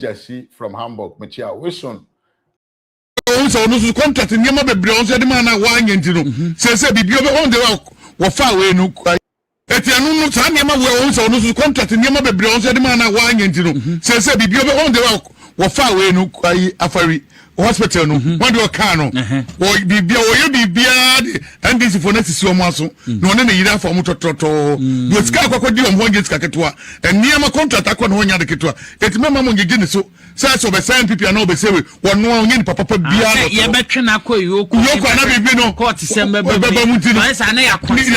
Jesse from Hamburg, Machia, Wilson. So no contract in Yama Bronze, the man I want you to say, be on the walk, far away. No, Etianu Tanyama will also no contract in Yama Bronze, the man I want you to say, be on the walk, far away. No, Afari. Hospital no when do car no or be NDC for next is your muscle no na yira for motototo you ska kwakodi on honje ska ketwa and niam contract akon honya de ketwa etimema mo ngege ne so say so be sign people na be say we wonu onye ni papa bia no ye betwe na kwa yoku na bibi no court sembe be no say na ya consider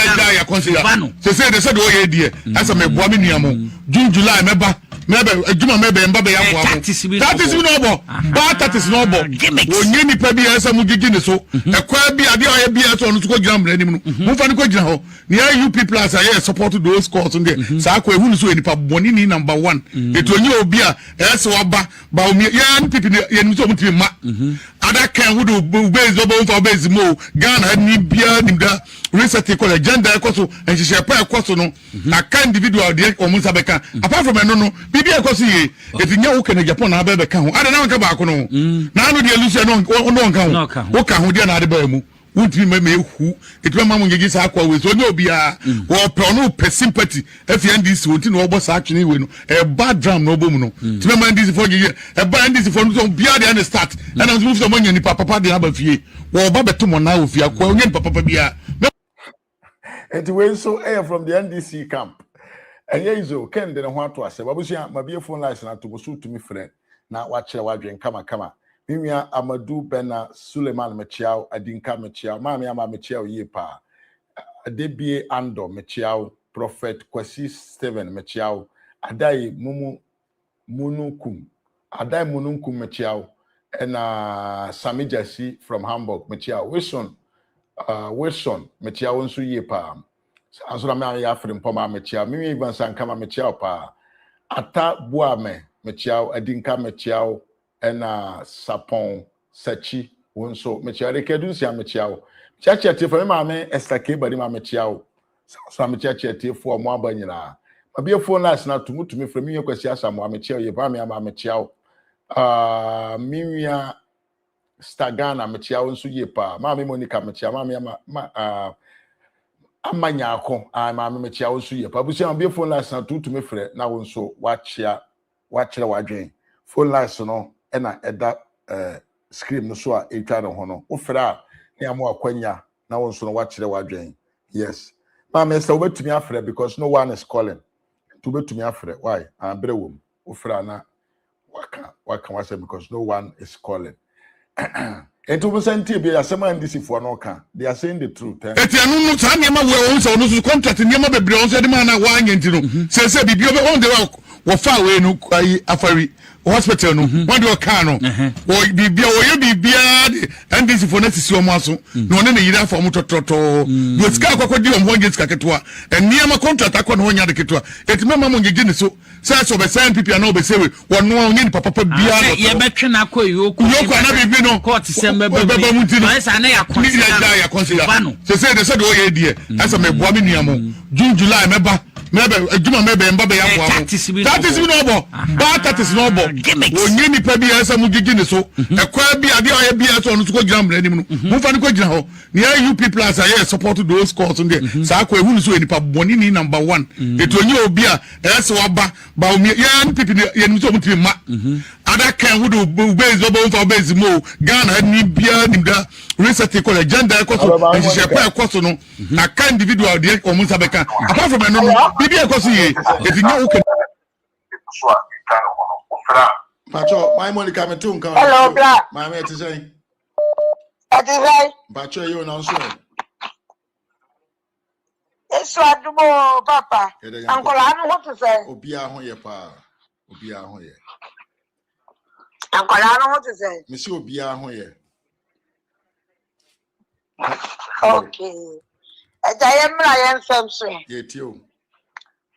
say they said o ye die asa me boa me nuamo June July meba adwuma mebe mba be ya boa that is no bo that is no bo onye ni pa bi asa mu gigi ne so ekwa bi ade oye bi asa onu ko gira mra nim no mu fa ne ko gira ho ne UP plus aye support those calls nde sa akwa ehunu so enipa boni ni number 1 eto onye obi a ese waba ba omi ya npp ye ni so mutimi ma ada kan hu do base do bo fa base mo Ghana ni bia ni da research ko agenda ko so enhihye pa ko so no na kan individual de o munsa beka apart from no bibia ko so ye etinya wo kan Japan na ba beka ho ada na nka ba ko no na no de lucia no nka ho wo ka ho de na ade ba mu wunti me hu etu ma mu ngegi sa akwa we so onye obi a wo pro no pe sympathy NDC wonti no obo sa atwene we no e bad drum no obo mu no ti me NDC for ngegi e ba NDC for no so bia de na start and as move so manya ni papa de aba fie wo ba beto mo na ofia kwa onye ni papa bia and we so air from the NDC camp and yezo ken de ho ato ase babusia mabie phone lines na to so to me friend na wa kire wa dwen kama Mimia Amadou Bena Suleiman Mechiao Adinka Mechiao Mami Ama Mechiao Yepa Adebie Ando Mechiao Prophet Kwesi Steven Mechiao Adai Munukum Mechiao and Sami Jesse from Hamburg Mechiao Wilson Mechiao Nsu Yepa Ansura me ya frem poma Mechiao Mimi Ivan Sankama Mechiao pa Ata Buame Mechiao Adinka Mechiao ena sapon sachi wonso mechiare kedu sia mechiao chachi tie for me estake bari ma mechiao so mechiachi tie for mo abanyina abie phone lines na tumutumi from me kwasi asamo mechiao ye ba me ama mechiao miwia stagana mechiao nso ye pa ma me monica mechiao ma me ama amanya akọ ma me mechiao nso ye pa busia abie phone lines na tumutumi frɛ na wonso wachia wadwen phone lines no ena eda screen no so a etwa no ho no wo fra na amo akwanya na won so no wa kire wadwen yes ma me say obetumi afre because no one is calling to betumi afre why ambre wom wo fra na waka say because no one is calling ento mo senti bi asema NDC for no ka they are saying the truth etianu no sa niam we so no contract niam bebre on so de man na wa anyanti no se bibio be on the wo fa we no afari hospital no when do car no or bibia o bibia NDC for next is your muscle no na yira for motototo you ska kwakodi on honje ska ketwa and niam contract akọ no honya de ketwa etimema mo ngege ne so so be sign people na be say we wonu onye ni papa bia no ye betwe na kwa yoku na bibi no court sembe be say na ya consider say they said o ye die asa me boa me nuamo June July meba adwuma mebe mba be ya boa that is no bo that is no bo onye ni pa bi asa mu gigi ne so ekwa bi ade oye bi asa onu so ko gira mra nim no mu fa ne ko gira ho ne UP plus aye support those calls nde sa akwa ehunu so enipa boni ni number 1 eto onye obi a ese waba ba omi ya npp ye nim so mutimi ma ada kan hu do base do bo fa base mo Ghana ni bia nim da research ko agenda ko so ehihye pa ko so no na kan individual de o munsa beka apart from no bibia ko so ye etinya wo kan so a kan ko fra pacho my Monica me tun kan hello black my me ti say pacho you na so eso adumo papa ankola no what to say obi a ho ye pa obi a ho ye ankola no what to say me see obi a ho ye okay Ajayemra yen samso ye tio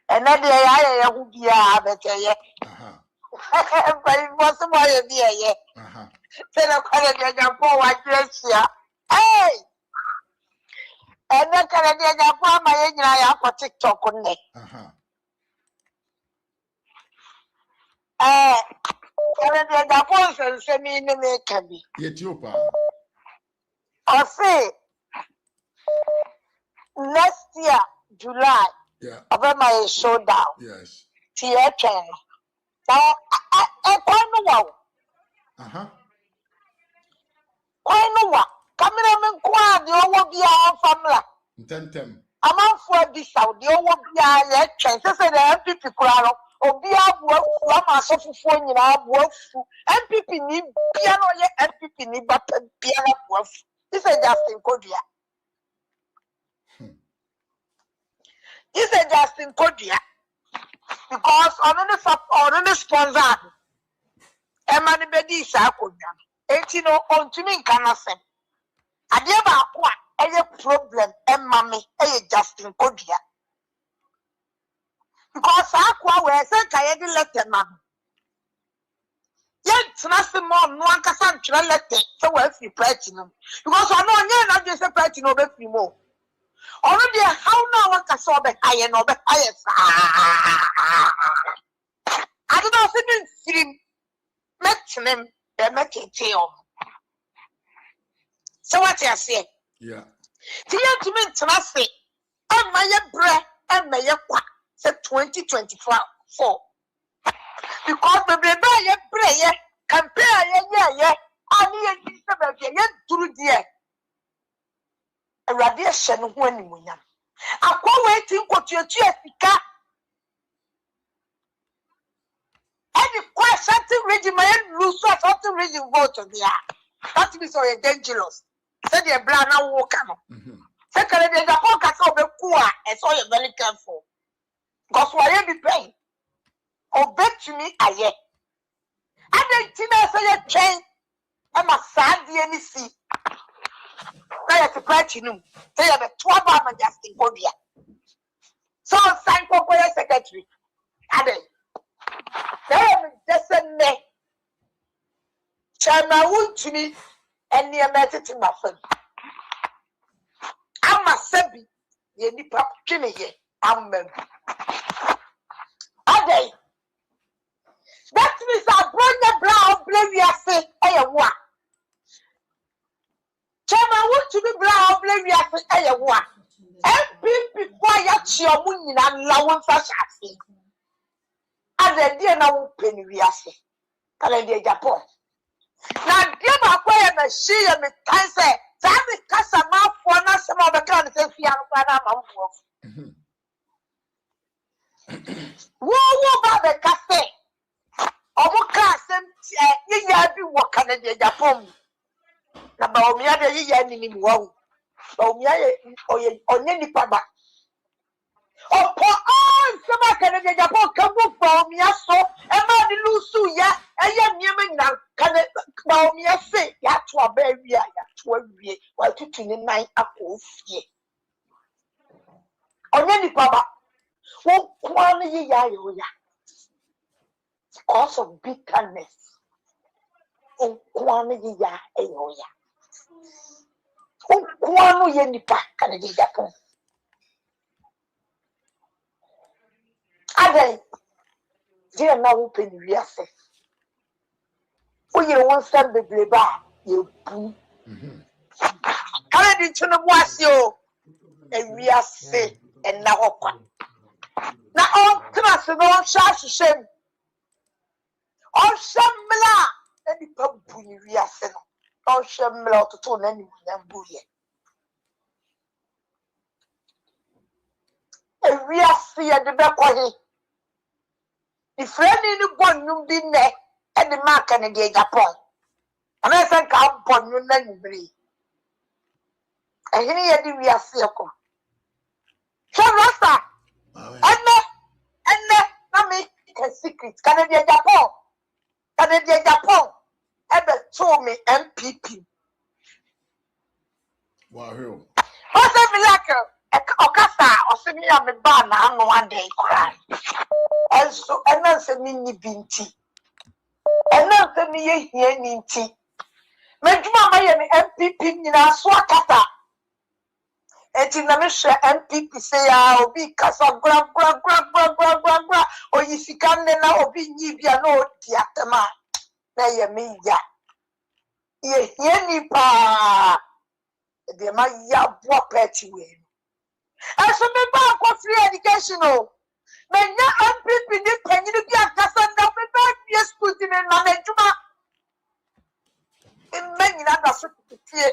ena de ya hu bia beteye bai boss mo ye bia ye tele kwale de japo wa jesia hey ena kale de japo ma ye nyina ya for TikTok nne the boss and semi in the cabby. Yet you pa. I say next year, July, about my showdown. Yes. Theatre. Now, I quite know. Quite know what. Cameraman Quan, you will be our family. Tentem. A month for this out, you will be our chances and MPP crowd. Or be our work from our social phone in our work. MPP need piano, MPP need but piano work. This is Justin Kodia. This is Justin Kodia. Because on the sponsor, Emma the Bedi Sakodia. 18 on to me can say. I never acquire a problem, and mammy, a Justin Kodia. Because I acquire I had letter, man. Yet, nothing more, no one can letter, so well, if you platinum. Because I know you're not just a platinum over more. Already, how now one can saw the higher no the highest. I don't know if you met him. They make it tail. So what I say? Yeah. The ultimate trust and my breath and my quack said 2024. Because the baby prayer compare yeah, I need to through the a radiation when we are. I'm waiting what your Jessica. Any question regiment lose something reading vote on the that is so dangerous. Said the brand now walk on. Second, the focus of the poor, and so you're very careful. Because why you be paying? Obey to me, I yet. I didn't say a train. I'm a sad NDC. I have to platinum. They have a 12 hour Justin Kodia. So sign for secretary. Added. Just a name. Chama would to me and near method in my phone. I'm a sebi, ye nipa Jimmy ye, I'm a day. That means I bring the brown blue say, a wa. Chama would to be brown blue say, a wa. And before you your moon and low fast. And then dear now penny we are saying. Canada Japan. Now, dear my boy, and she and the cancer, that is Casamouth for not some of the cancer. Whoa, about the cafe. Over Cassam, you have been walking in Japan. About me, other year, wow. Oh, yeah, or any papa. Oh, poor some Canada Japan come from me, so, and my Lusu, yeah, and young now can bow me a say, ya to a baby, ya to a be, while to 29 apples, ye. On any papa, won't quality ya, cause of bitterness. Oh, quality ya, oh, ya. Oh, quality any pack, Canada Japan. Ade, dear now open the access. Oh, you want some the bleba, you poo. I didn't know what you and we are say and now. Now, all class and all shots to shame. All shamla and the pump we are saying. All shamla to turn anyone and bully. And we are see at the back of the friend in the one you been there at the mark and the Japan. And I think I'll put you name breathe. And here we are circle. So, Rasta, and not make a secret. Canada Japan. Canada Japan. Ever told me MPP. Wow. What's a miracle? Okasa or send me on the bar now one day cry. And so another mini binti. Another me here ninty. Majuma my MPP in a swakata. And in the mission MPP say I'll be casa gra or if you can then I'll be Nibia no diatama. na ye me ya ye ni pa de ma ya bo party we aso me ba ko free education o me nya MPP ni panyin bi akasa na me ba bi school ti me na adwuma me nyina na so tie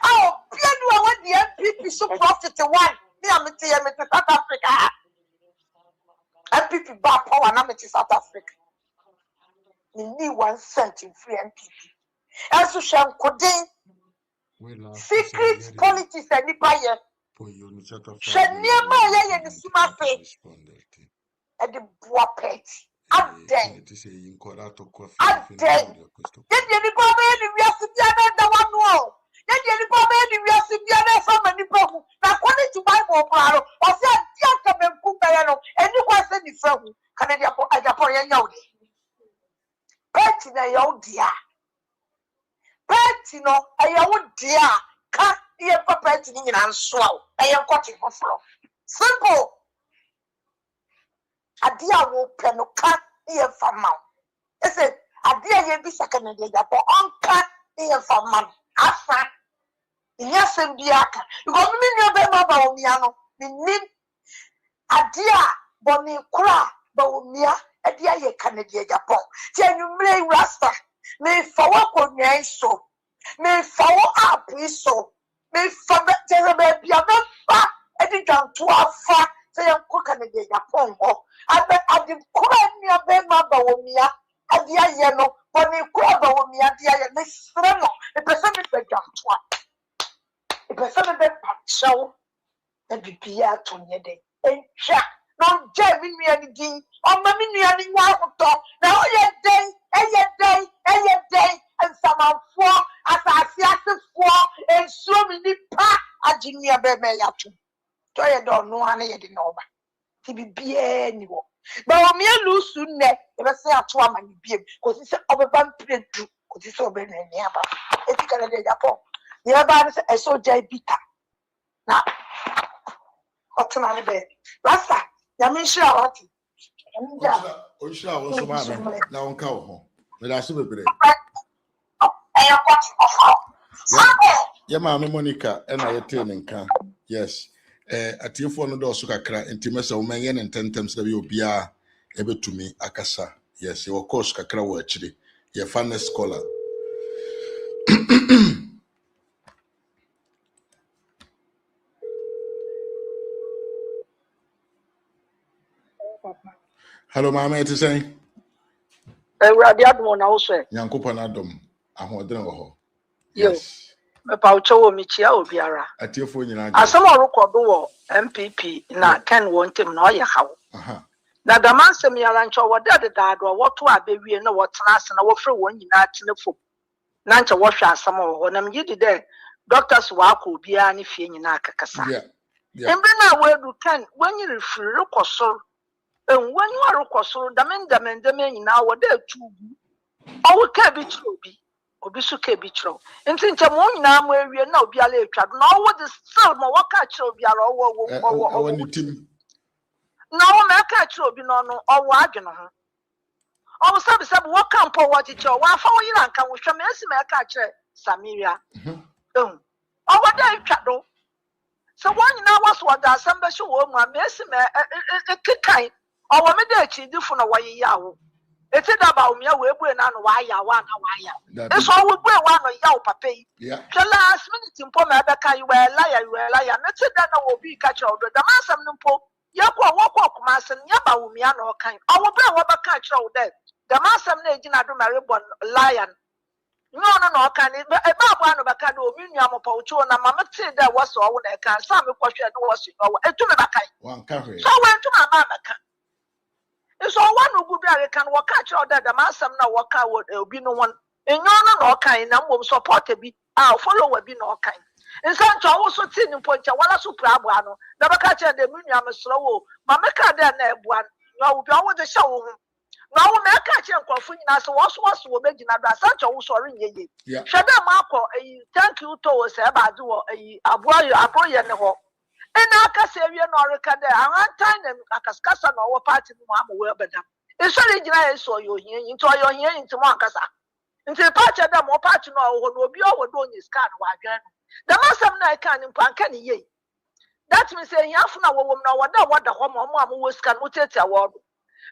oh piano wa the MPP so profit one me am te South Africa MPP ba power na me te South Africa me need 1 cent in free MPP aso shan kodin secret politics and nipa Shaniama ye ni suma fe. E de boa pet. Aden. Aden. Ye ni pa me ni wiase bia na da wanu o. Ye ni pa me ni wiase bia na fa mani pa hu. Na kwani ti Bible braro. O se adia ka me nku ya no. Eni kwa se ni fa hu. Kana dia po ajapo ye nya odi. Pet na ye odia. Pet no e ye odia. Ka ye papa ti ni nyina nso a ye nkoti foforo simple adia wo pe no ka ye fama ese adia ye bi sakana de japo onka ye fama afa iya sembia aka because me nyo be ma ba omia no ni adia boni kura ba omia adia ye kanade japo ti anumre rasta me fawo ko nyan so me fawo up so me fawo tell me bia me fa edi jan to afa say en ko kanade Japan ho adi kura ni abe ma ba omia adi aye no boni kura ba omia adi aye me sre no e person me be jan to e person me pacho e bibia to nye de encha no je mi nua ni din o ma mi nua ni nwa hoto na o ye den and someone asasi asefo ensuo mi ni pa aginia be me yato to ye do no ane ye di no ba ti bibia ni wo ba o mi alusu ne e be se ato ama ni biem ko si se obeba mpredu ko si se obena ni aba e ti kala de Japan ni aba ni se eso jai bita na otuna ni be rasa ya mi shira wati o shira wo so ma na won ka wo ho me da se bebre yeah, Mammy Monica, and I attend in can. Yes. At your phone, the also kakra, intimacy of men and 10 times that you be able to me, Akasa. Yes, you of course kakra actually. Your funniest scholar. Hello, Mamma, it is saying. Radiadmo also. Yankopanadom, I want to Yes. Me paucho michia obiara. At your phone, asama record MPP na Ken want him na oye hawo. Na da mansem yara ncho wode dedado woto abewie na wotena ase na wofre won nyina tenefo. Na nche wo hwe asama wo na mgidi de doctors wa akọ obiara ne fie nyina akakasa. Embe na wedu Ken wenyi refiri rekoso. Wenyi wa rekoso damendame nyina wode atugu. Owo ka bi obi. Obi su ke bi chro nti nche mo nyina mo awie na obi ala etwa na owo de still mo waka chro obi ala owo ni tim na owo ma ka chro obi no no owo adwene ho owo sabi wo kan po wo chiche wo afa wo yira nka wo hwe ma esi ma ka chre Samaria owo de etwa do so wo nyina wo so da asamba hwe wo mu ma esi ma kikai owo me de chi difu na wo yiya wo eti da ba umia we bue na no wa ya eso we bue wa no ya o papa yi last minute mpo ma be kan you were liar na ti da na wo bi ka che odo da masam no mpo ya kwa wo kwa kuma asem ya ba umia na o kan owo be wo ba ka che odo da masam na ejina do mare bon liar no o kan e ba abu anu ba ka do omi nua mo pa ucho na mama ti da wo so wo na kan sa me kwa hwe do wo so no etu me ba kan wan ka hwe so we etu ma ba kan so one go be a can work at your dad, the master now work out will be no one. And no kind, and will support a bit. I'll follow will be no kind. And some also tin in point, while I suprabuano, never catch the minium slow. Mamma then one. No, will be over the show. Now, may catch and coffee as was making a such also ring ye. Shada Marco, thank you to us about a boy and a hawk. And I can say, you know, I time and Akaskasa or party, Mamma will be done. Isori gyina so yo hia nti oyo hia nti mo akasa nti party da mo party no wo no obi o do nyi scan wa adwan the masam na kan mpanka ne ye that means say hiafo na wo wom na wada ho mo wo scan wo tetia wo do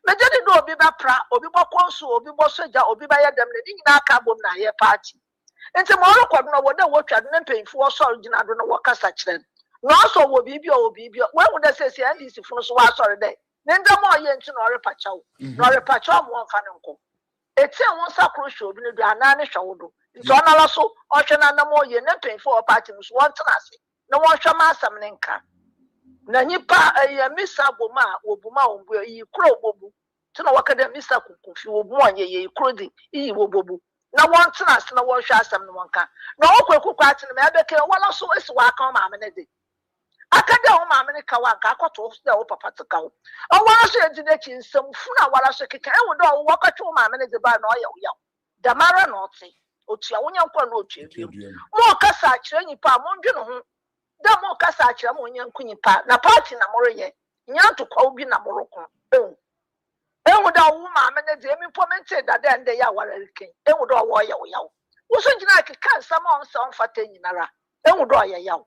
mejedi do obi ba pra obi bo konso obi bo soja obi ba yedam ne nyina aka bom na ye party nti mo ro kwado na wada wo twado ne mpemfo wo so gyina do no wo kasa kire no so wo bibi o we hu da say NDC funu so wa sorry dey nenda mo ye nti no repachawo no repachawo mo mfa ne nko eti won sakro show bi ne do ana ne hwawo do nti ona la so o hwe na na mo ye ne mpemfo o party no so won tena ase na won hwa ma asam ne nka na nipa ya misa boma obuma ombu yi kro obobu tena wakada misa kukufi obu anye ye kro di yi obobu na won tena ase na won hwa asam ne wonka na okwakuku ate na abeke wala so esi wa aka ma amene de akada o ma amene ka wa ka akoto da o papa teka o wala so edi de chi nsam funa wala so keka e wodo o wakatwo ma amene de ba na o ya damara na ote otua wonya nkwa na otua bi mo kasa akire nipa mo ndwe no ho da mo kasa akira mo nyanku nipa na party na mo reye nyanto kwa obi na mo roko enwu da wo ma me ne de mi pomente da da nde ya warariken enwu da wo ya wo wo so gina ke kansa ma on sa on fata nyinara enwu da ya ya mo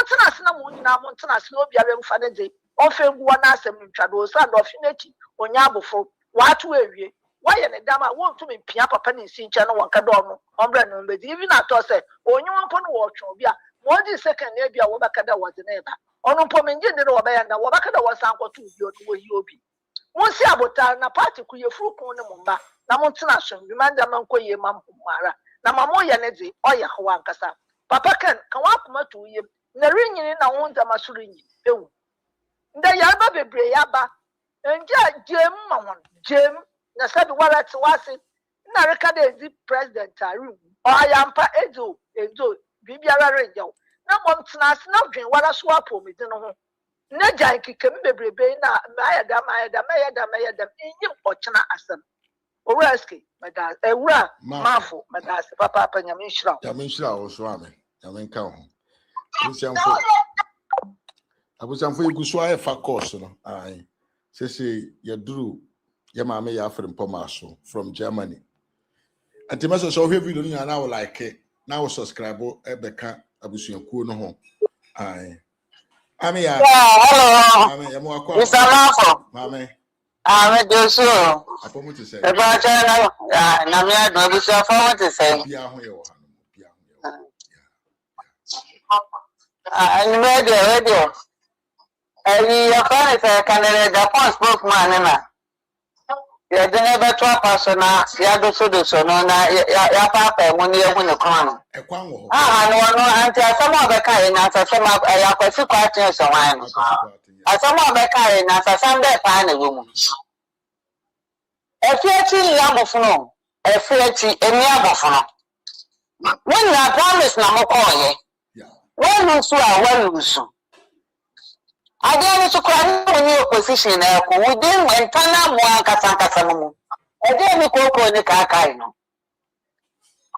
tena se na mo nyina mo tena se obi ara mfa ne de on fe ngu na asem ntwado sa do fineti onya abofo watu ewie waye ne dama won tumi pia papa ne nsi ncha no wanka do no ombra no mbedi even ato se onyu won no wo twon bia Modi second year bia wo bakada was neba onu po menje ne wo baya na wo bakada was ankoto bi onu wo yi obi won si abota na party ku ye furu kun ne mumba na mo tena so bi manda man ko ye mam mara na mamo ye ne de oya ho ankasa papa kan wa kuma to ye na rinyini na won da masuru nyi ewu nda ya ba bebre ya ba enja jem ma won jem na sabi wala ti wase na rekada ezi president aru oyampa ezo bibiara renjaw na mom tena ase na dwen wala so apo me din ho na jan kike me bebrebe na mayada enyim ochena asem owuraske meda ewura mafo meda se papa papa nyame nshira o so ame nyame nka ho abusamfo iguso aye fa course no ai sese yaduru ya maame ya afre mpomaso from Germany antimaso so hwe video no na like it. Now subscribe ebeka abusuankuo no ho ai ame ya hello ame ya mo akwa Mr. Mafo mame ame doso apomo te say eba cha na me adu abusuan fo te say bia ho ye wo ha no bia ho ye wo radio ya fa say Canada Japan spokesman na ya de ne beto apaso na ya doso no na ya papa mu ne hu ne kwan no ekwan wo no anti asama obeka na asama ya kwasi kwatin so wan no asama obeka na asama be pa na wo mu efiati ya bofuno efiati emi abofuno when na promise na mo koye when so a when so again so kwa ni opposition na ko within entana mo ankasa mo again ko ni ka kai no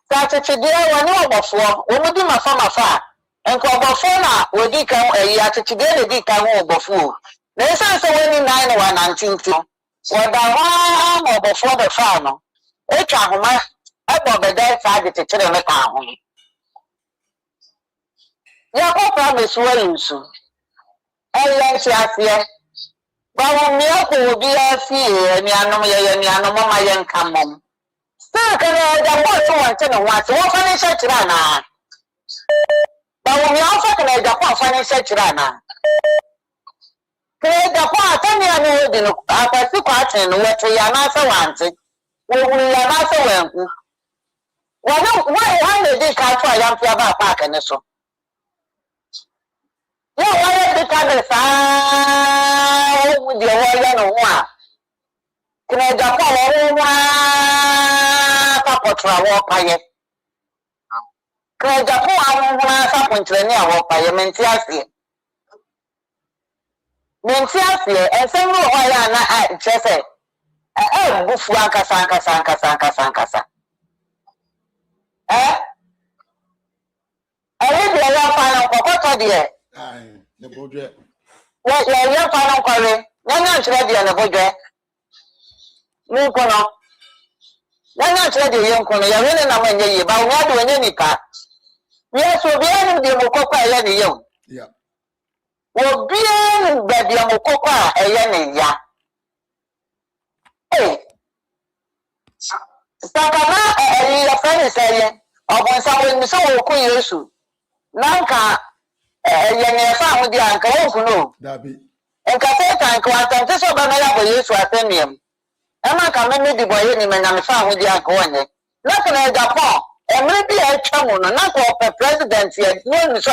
ta chechide woni obofo o mudi mafa enko obofo na wodi kan ya chechide le di kan obofo na esan so woni 919 wada ha obofo be fa no etwa homa ebo be dai fa de chechire me ka ho ya ko promise wo yusu eya si afie bawo mi ko bi afie ni anom ye ni anom ma ye nkamom sa kana da mo so wante no wate wo fa ni se kira na bawo mi afa kana da ko fa ni se kira na ke da ko atani anu odi no akasi ko aten no weto ya na sa wante wo ya na sa wanku wo no wa ne di ka to ya mpia ba pa ka ne so yo wale de kabesa o de wale no wa kina da kwa wo wa pa potra wo paye kina da kwa wo wa sa pontre ni awo paye menti asie ensem ro wa ya na a chese bufu ankasa de ya pa na kokoto de ai ne bodwe ya pa na kware nya nchire de na bodwe Munkono. Nana chede yonkono ya wele na mwenye ye ba wadu wenye nipa. Yes, obianu de mokoko eye ne yom. Yeah. Obianu baby mokoko eye ne ya. Eh. Sakana ya fani seye. Obonsa we so oku Yesu. Nanka ye ne fa ho di anka wonkuno. Dabi. Enka setan ko atante so ba na ya bo Yesu asemiem. Ema ka me di boye ni me na me fa ho di anka wonye. Na kana Japan emre bi e twamu no na ko president ye no so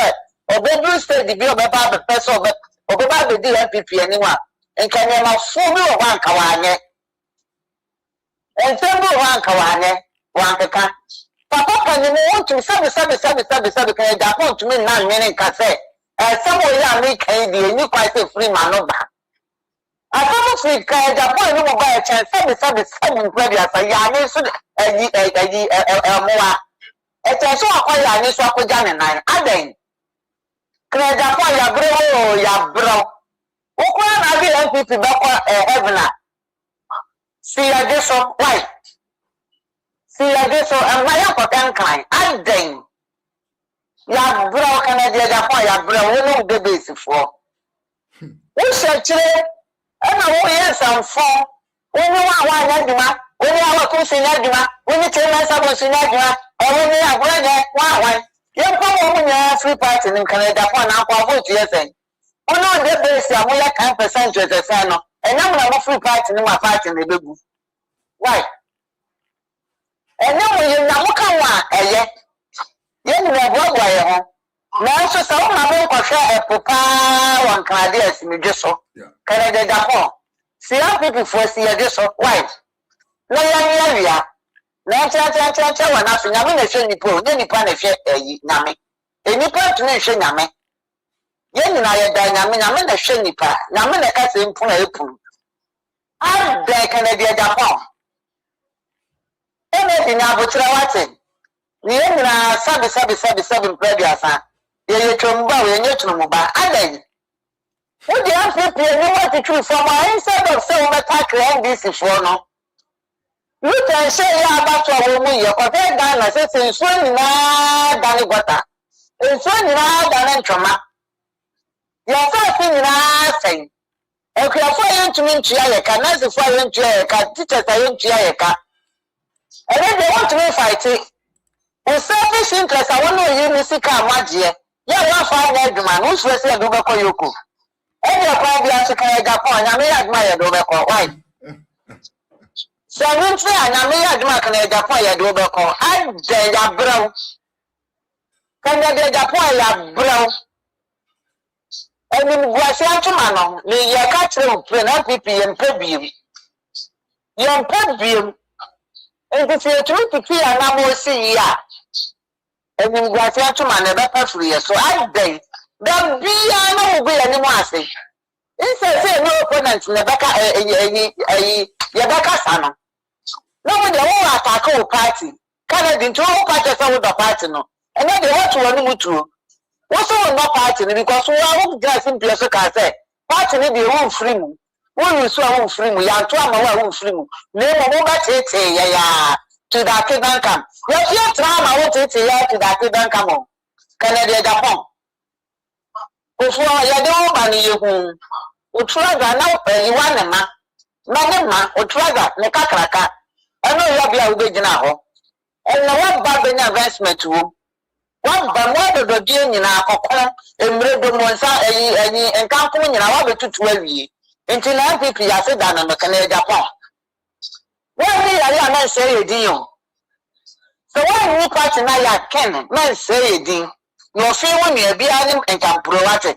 obedu state bi obeba be person obeba be di MPP aniwa enka ne ma fu bi o wanka wanye entembo wanka wanye wankeka papa kan ni mo to sabe kan Japan to me na nwene nka se some ya me kan di eni kwa se free man no ba asamu free kan Japan ni mo ba e chan sabe nkwa bi asa ya ni so moa eteso akoya ni so akoja ne nan aden kreja kwa ya bro okwa na bi MPP bakwa heaven see ya deso why see ya deso amaya ko kan aden ya bro kana de Japan ya bro wo no de base for wo chire na wo yesamfo wo ni wa nyaduma wo ni awa ko sinyaduma wo ni tema sabo sinyaduma ọmọ ní àgbẹ̀jẹ̀ wáwáì yẹn kọ́ wọ́n mú free party ní Canada fún ọ̀nà àpò vote yẹn sẹ́yìn wọn náà dé bẹ́ẹ̀sì àmúyẹ 10% ẹ̀sẹ̀ náà ẹ̀yẹ́ mu náà free party ní wà party ní ebégu wáì ẹ̀yẹ́ mu yẹn nà mú káwọn ẹ̀yẹ yẹn nìyẹn ẹ̀bùọ̀bùọ̀ ẹ̀yẹ hàn náà nso sọ wọn máa mú nkọ̀hwẹ́ ẹ̀pọ̀ paa wọn Canada ẹ̀sìn ìdí so Canada Japan sí NPP fún ẹ̀sìn ìdí so wáì náà yẹn ní ẹ̀wìá na cha wana so nyame na hwe nipa o nipa na hwe nyame enipa tu na hwe nyame ye nyina ye da nyame na hwe nipa nyame na ka se mpu na epuru ada Canada Japan ene di na botra wate ni ye nyina sabi mpediasa ye twomba we nye twomba ada yi wo di afi ni what true from inside of say we attack NDC for no you can say ya about to wo ye ko te dan na se nso nyina dan gota nso nyina dan ntwoma ya fa fi nyina sen e ku afọ ye ntumi ntua ye ka na se fo ye ntua ye ka teacher sa ye ntua ye ka e dey want to fight o selfish interest awon no ye ni sika amaje ya wa fa na adwuma no so se do be ko yoko e dey kwa bia se kan Japan nya me ya adwuma ye do be ko why so when say na me ya adwuma kan Japan ye do be ko ade ya braw kan de Japan ya braw eni buase atuma no ni ye ka kire o pre na PP ye mpebiem enti se tru ya na mo si ya eni buase atuma na be pafuru ye so ade da bia na wo be ya ni mo ase say no opponent na beka ye beka sano no we dey wo attack o party Canada into o party say we do party no and then they want to won mutu wo so no party because we are just simply so can say party ni dey won free mu won you so won free mu ya to ama wa won free mu na mo ba tete ya to that kingdom come you fear trauma wo tete ya to that kingdom come Canada Japan ofu ya dey wo ba ni yehu utraga na yiwa ne ma utraga ne kakraka eno ya bia ubegina ho eno wa ba benya investment wo wa ba mo do die nyina akokon emre do mo nsa eyi enkan ko nyina wa betutu awie enti na NPP ya se da na Canada Japan wa ni ya na se yedin yo so wa ni party na ya ken na se yedin no fe wo ni bia ni enkan pro wate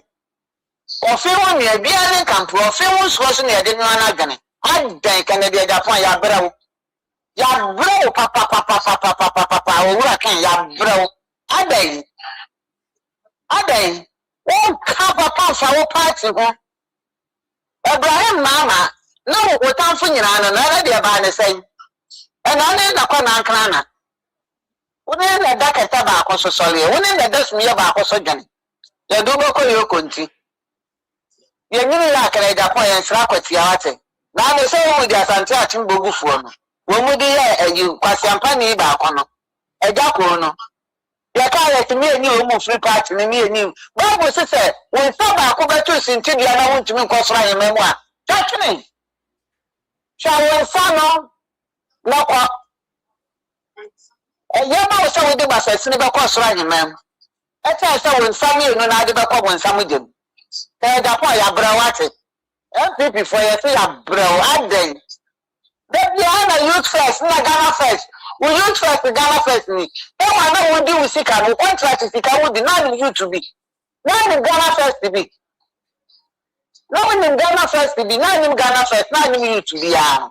ofe won ye bia ne kampo ofe won so ne de nwa na gane adan Canada Japan ya brawo papa owura kan ya brawo adan won ka papa fa wo party ho Abraham mama na wo tanfo nyina na de ba ne sai ena ne na kwa na nkana na wona na dakata ba akoso sori wona na dasmi ya ba akoso gane ya do boko yo konti ye nyiri ya Canada Japan ya nsra kwati ya wate na ne say wo di asante atimbogu fuo no wo mu di ye kwasiampa ni ba akono ejako no ya ka ya timi eni o mu free party ni eni Bible say when saba ko betu sinti dia na wontumi nkosora yememu a takini shawo fano nokwa yema wo say wo di basasi ni be kosora yememu eta say when sami enu na de be ko bon samu dem da po ya bra wate MPP for you say ya bra aden that be na youth first na Ghana first we youth first Ghana first ni e wa na wo di usika no contract sika wo di na ni youth to be na ni Ghana first to be no ni Ghana first to be na ni Ghana first na ni youth to be ya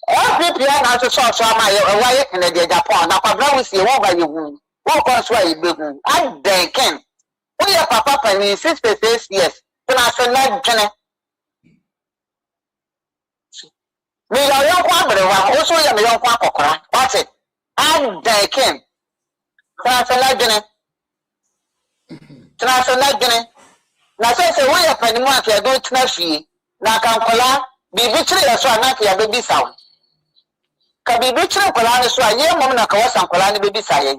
MPP na to so ama ye wa ye na de Japan na kwa bra we see wo ba ye hu wo ko so ye be hu aden ken we ya papa pani 66 years na so na dwene me yon kwa brewa o so ya me yon kwa kokora what it and they came transfer dwene na say we ya pani mu afia do tena fie na kankola bibi kire ya so anaka ya bebi sawo ka bibi kire kola ne so aye mom na ka wasa kola ne bebi saye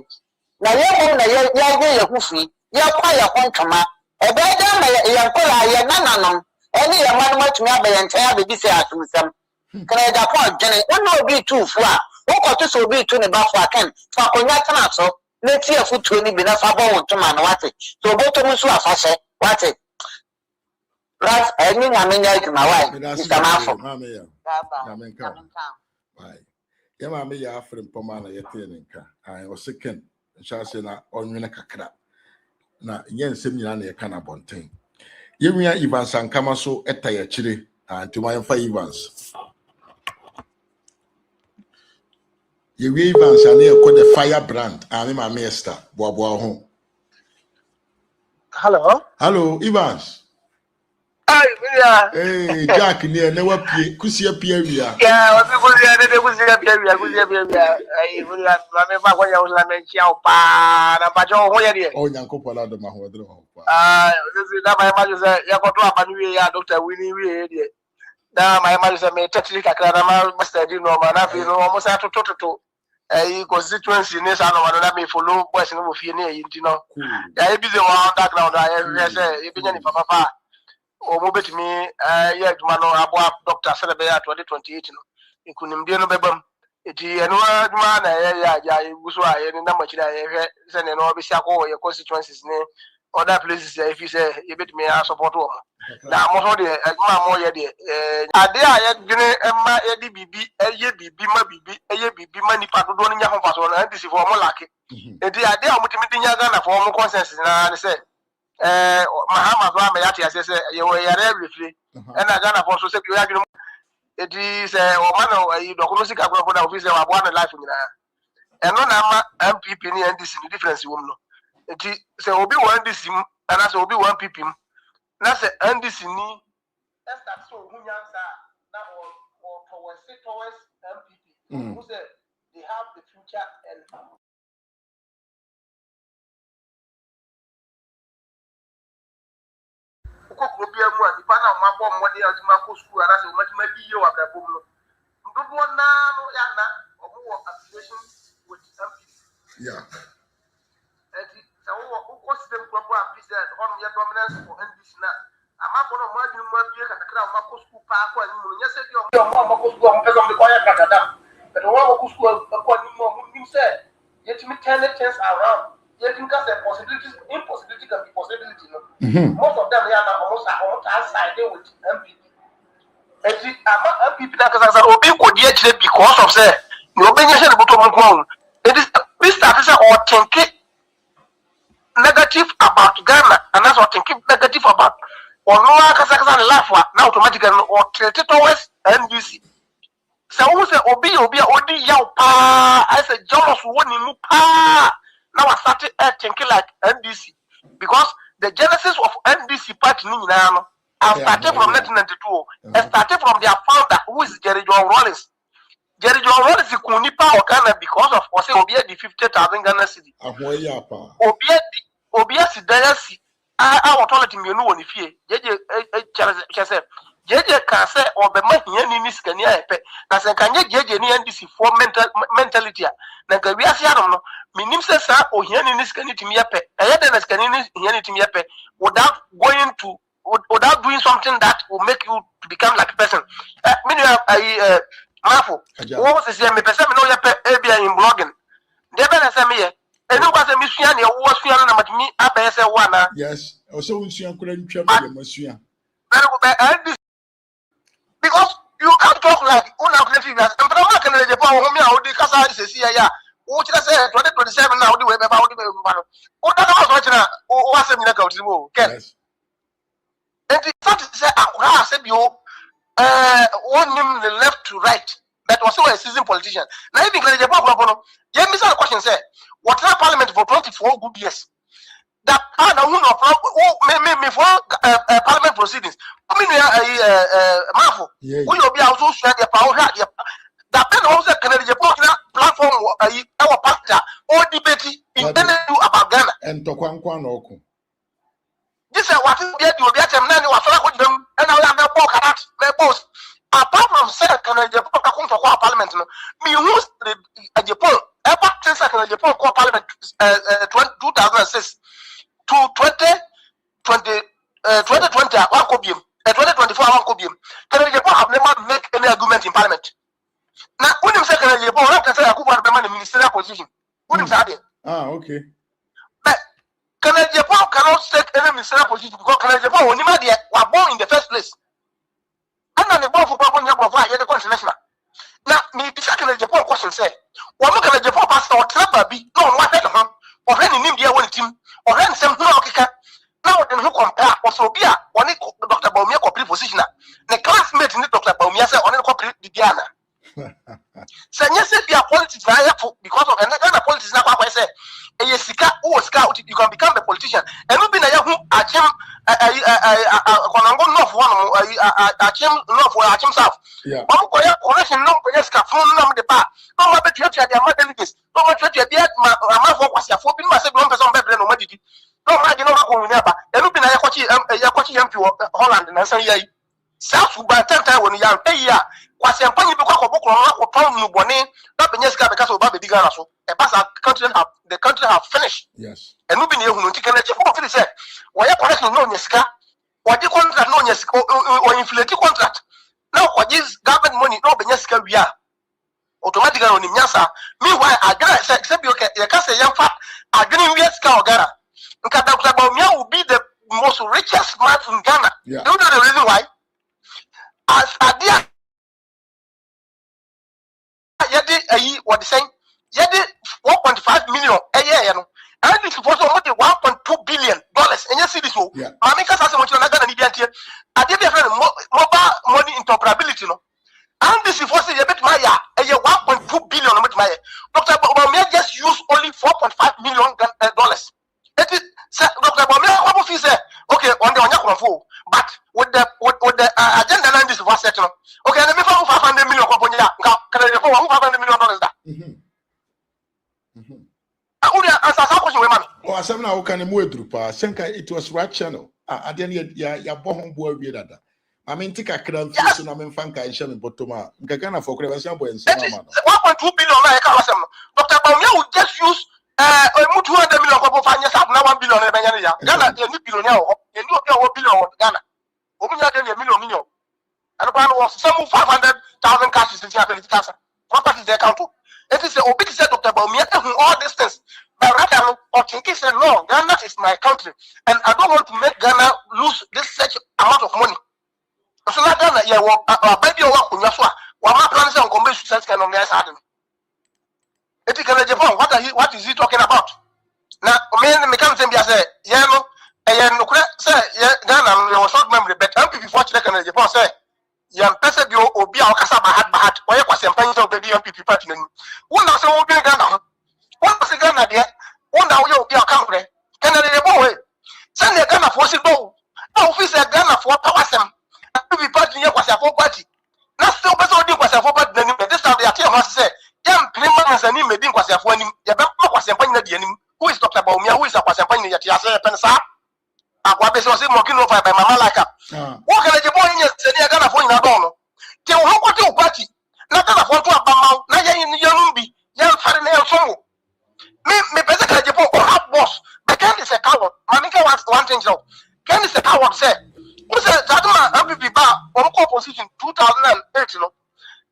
na ye mom na ya hufi ya kwa ya kontoma ebe da ma ya kola ya nananom eni ya manu matumi abaye ntan ya bebi say atumsam kana da kwa gene wona obi tufu a wokoto so obi tu ne ba fa kan fa konya tana so na ti afutuo ni bi na fa bo wontoma na wate so boto mu so afase wate right eni na menya ikuma wai isamafo Namenka bye ya ma me ya afre mpoma na yete nenka ai o second nchase na onwene kakra na nyensem nyina na yeka na bonten yewia Evans ankama so eta ya chire antima yemfa Evans yewia Evans ane ekọ the fire brand ame ma Esther boabo ho. Hello Evans. Hey Jack near never pay kusia pia wia. Yeah, what people there they kusia pia. Ai vula mame ba kwa ya usla menchia pa na ba jo ho ya die. Oh nyankopo la do ma ho dro ho pa. This na my mother say ya ko to abanu wi ya Dr. Winnie wi die. Na my mother say me tetli kakra na ma master di no ma na fi no mo sa to. Ai constituency ne sa no na me follow boys no mo fie ne yi nti no. Ya e busy one background I say e binya ni papa. O mo betimi ye aduma no aboa doctor Selebe ya 2028 no ikunimdie no bebam eti eno aduma na ye ya eguso a ye na machira ye hwe se ne no obisi akọ ye constituencies ne other places ye fi se ye betimi ya support wo na mo so de aduma mo ye de ade a ye dwene emma ye di bibi eye bibi ma nipa dodo no nya ho faso na NDC for mo lake eti ade a mo timi di nya Ghana for mo consensus na ne se Mahama so am yati ase se ye we yare refre na Ghana for so se bi yagino edi se o mano yi dokuno sika gbo na office wa boa na life nyina eno na ma MPP ni NDC ni difference wom no edi se obi wa NDC na se obi wa MPP na se NDC ni start so hunyansa na or towards MPP who say they have the future and ko bi amu ani pa na ma bo mmode aduma ko school ara se o maduma bi ye wa ka bom no ndodo na no ya na o mo affiliation with MPP Yeah. eti so wo system ko bo apise on ye dominance for NDC na ama ko no ma adunu ma bi ka kra ma ko school pa ko ani mu nya se bi o ma ko school o pesa ko ya kakada but wo ko school ko ani mu nim se yet me turn things around. Yet you can say possibilities, impossibility can be possibility. No? Most of them are almost outside with MPP. And MPP that can be could because of say no being a bottom. It is this started or thinking negative about Ghana and that's what thinking negative about or no Kazakhstan laugh now automatically or treated towards NDC. So who say Obi yaw pa I say jealous one in pa. Now I started thinking like NDC because the genesis of NDC party started from 1992. It started from their founder who is Jerry John Rawlings. Jerry John Rawlings is Kunipa or Ghana because of Obia the 50,000 Ghana city. Obia Sidayasi, our toilet in Yenu on the fee. jeje ka say obema hia ni skani ayepe na se kanye jeje ni NDC for mentality na ga wiase adom no minim se sa ohia ni skani timi yepe eyede na skani ni hia ni timi yepe without going to without doing something that will make you to become like a person. Mafo, what was the me person no yepe ebia in blogging. Debe na say me ye. Enu kwa say me sua ne wo sua na matimi abese wana. Yes. Also we sua kura ntwa me masua. Because you can't talk like una creative as and from can the Japan wo me a odi kasa sesi ya wo kira say 2027 na odi we be ba odi be ba no. O da na so kira o asem ni na ka odi mo. Yes. And the fact is that I said you want him the left to right. That was also a seasoned politician. Now even the Japan you miss a question say what parliament for 24 good years. That now who me for parliament proceedings. I mean Mafo. We will be also share the power that then also can the Japan platform our partner or debate intended to about Ghana. And to Kwankwan. This is what you get them then you are with them and I have no cannot both. Apart from say can the Japan for parliament no me who's the Japan ever since the Japan parliament 2006 to 2020 one cobium 2024 one cobium can the Japan have never make any argument in parliament. Now when you say can the Japan can say I could have a ministerial position. When you say okay. Can Japan cannot take any ministerial position because can Japan were born in the first place. And then the born for Papa the international. Now, me second Japan question say, what look at Japan pastor or trapper be no one head of him or any India one team or any some no okay. Now then who compare also be a one Dr. Baumia complete position. The classmate in Dr. Baumia say on complete the Diana. So yes, be a politics because of another politics now I say you can become a politician. And we been a young Achim North one Achim North or Achim South. Yeah. Correction no phone number the bar. No matter church at the delegates. No matter church at the amount was a 14 myself 1% better no matter. No matter no one never. And we been a Yakochi Holland and I say South by 10 times when you are a year. Was a funny book or town you bonnet, not Beneska because of Baby Garaso. A pass the country have finished. Yes. And moving you who can let you say, why are correcting no Neska? What you contract no Neska or inflated contract? Now, what is government money? No Beneska we are automatically on Yasa. Meanwhile, I got except you can say young fat, I didn't get Scout Ghana. Nkadabamia will be the most richest man in Ghana. Yeah. You know the reason why? As a dear. What they saying? 1.5 million a year, and it's supposed to be $1.2 billion. And you see this, I make us as much as I did mobile money interoperability, no. And this is supposed to be a bit my 1.2 billion. Dr. Baumia just used only $4.5 million. It is Dr. Baumia say, okay, on the one but with the agenda and this was set. Okay, let me find $500 million. Can I go $500 million? Oh, I said now can move through. It was right channel. I didn't ya born boy with that. I mean, take a crown so I'm in Fanka and Shem Botoma. Gagana for Creation and so 1.2 billion. Dr. Baumia would just use 200 million for 5 years now 1 billion. Ghana, you need billion now. You know what billion Ghana. $1 million. And the plan was some 500,000 cash is in the what is their account? It is a big set of Baumia all these things. But rather, or thinking say no, Ghana is my country, and I don't want to make Ghana lose this such amount of money. So now Ghana, yeah, baby, what plans on commercial sense can only ask Adam. Japan, what is he talking about? Now, me come to me say, yeah, no, and say, yeah, Ghana, your short memory, but MPP for Japan say. Yam pese bi obi a okasa bahat oye kwase mpanyi so baby MPP party nani wona so obi Ghana wona se Ghana de wona oye obi aka nkre kana de bo we send the Ghana for si do na office Ghana for power sem MPP party ye kwase for party na still pese odi kwase for party nani this time they are telling us say yam prima nsani medi kwase for anim ye be kwase mpanyi na de anim who is Dr. Baumia who is kwase mpanyi ye tia say pensa akwa be so say moki no fight by mama like What can I point yes, I got a phone in a Tell what you party. Not a photo of Bama, Naya in Yarumbi, Yan Farinel Songo. Me Pesaka Japan or half boss, but Ken is a coward. Manika wants one thing so. Ken is a coward, said. Who said Zaduma, MPP bar, on opposition 2008, you know.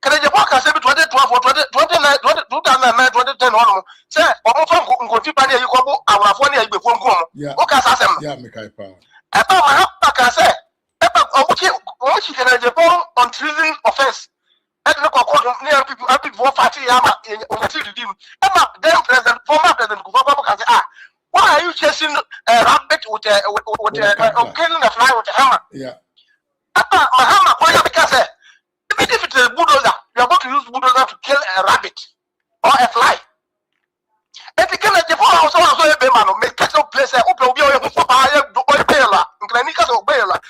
Can I Japan can say 2012 or 2009, 2009, 2010 on? Say, or from Kotipania, you go our phone here before Gomo. Yeah. Okay, Sassam. Yeah, Mikaipa. About my husband can say, what she can Japan on treason offense. I don't know near people for 40 years until the team. Then President, former President Kufuor can say, why are you chasing a rabbit with killing a fly with a hammer? Yeah. My hammer, because even if it's a bulldozer, you are going to use bulldozer to kill a rabbit or a fly. If you can Japan also a bemano, make catch up place, open your for fire, Bella, Granicas or Bella.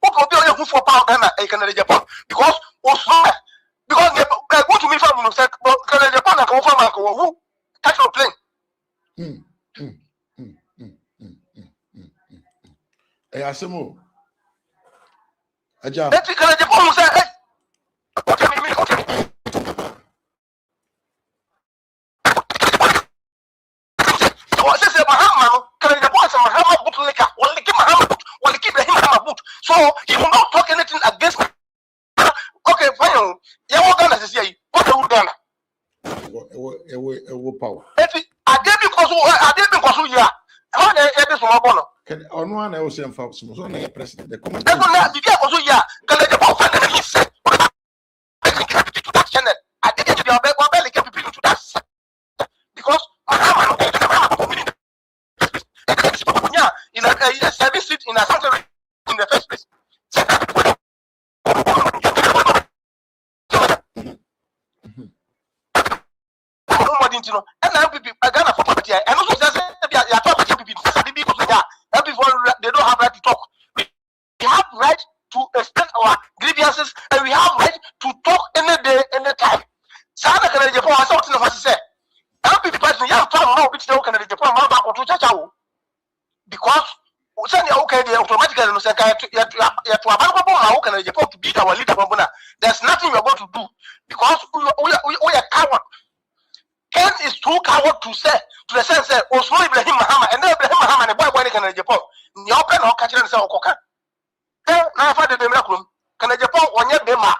Open for power and I can Japan because because they go to me from said, but can Japan come from who catch your plane. Hey, Asimo. Aja. Let's can Japan say, hey, what can you mean? So Mahama, can Japan say Mahama boot like one keep him boot. So he will not talk anything against me. Okay, fine. You want Ghana to say, what do you Ghana? Power. I did because we are. How they this from Abono? Can on one I was saying for some president. The comment. That's not the guy was here. Can I about finally say? To that channel. I didn't get your belly kept people to that because in a service seat in a sanctuary in the first place. And now people are gonna for and also they talking people they don't have right to talk. We have right to explain our grievances and we have right to talk any day, any time. Sana can Japan has something of us say. And people person young time now which they can Japan back to church because okay, they automatically say you have to abandon how can Japan to be our leader. There's nothing we're going to do because we are coward. Ken is too coward to say to the sense that Osmo Ibrahim Mahama and then Ibrahim Mahama and boy can Japan. Ni open or catch and say Okoka. Then I find the Bemakum. Can Japan one year Bema?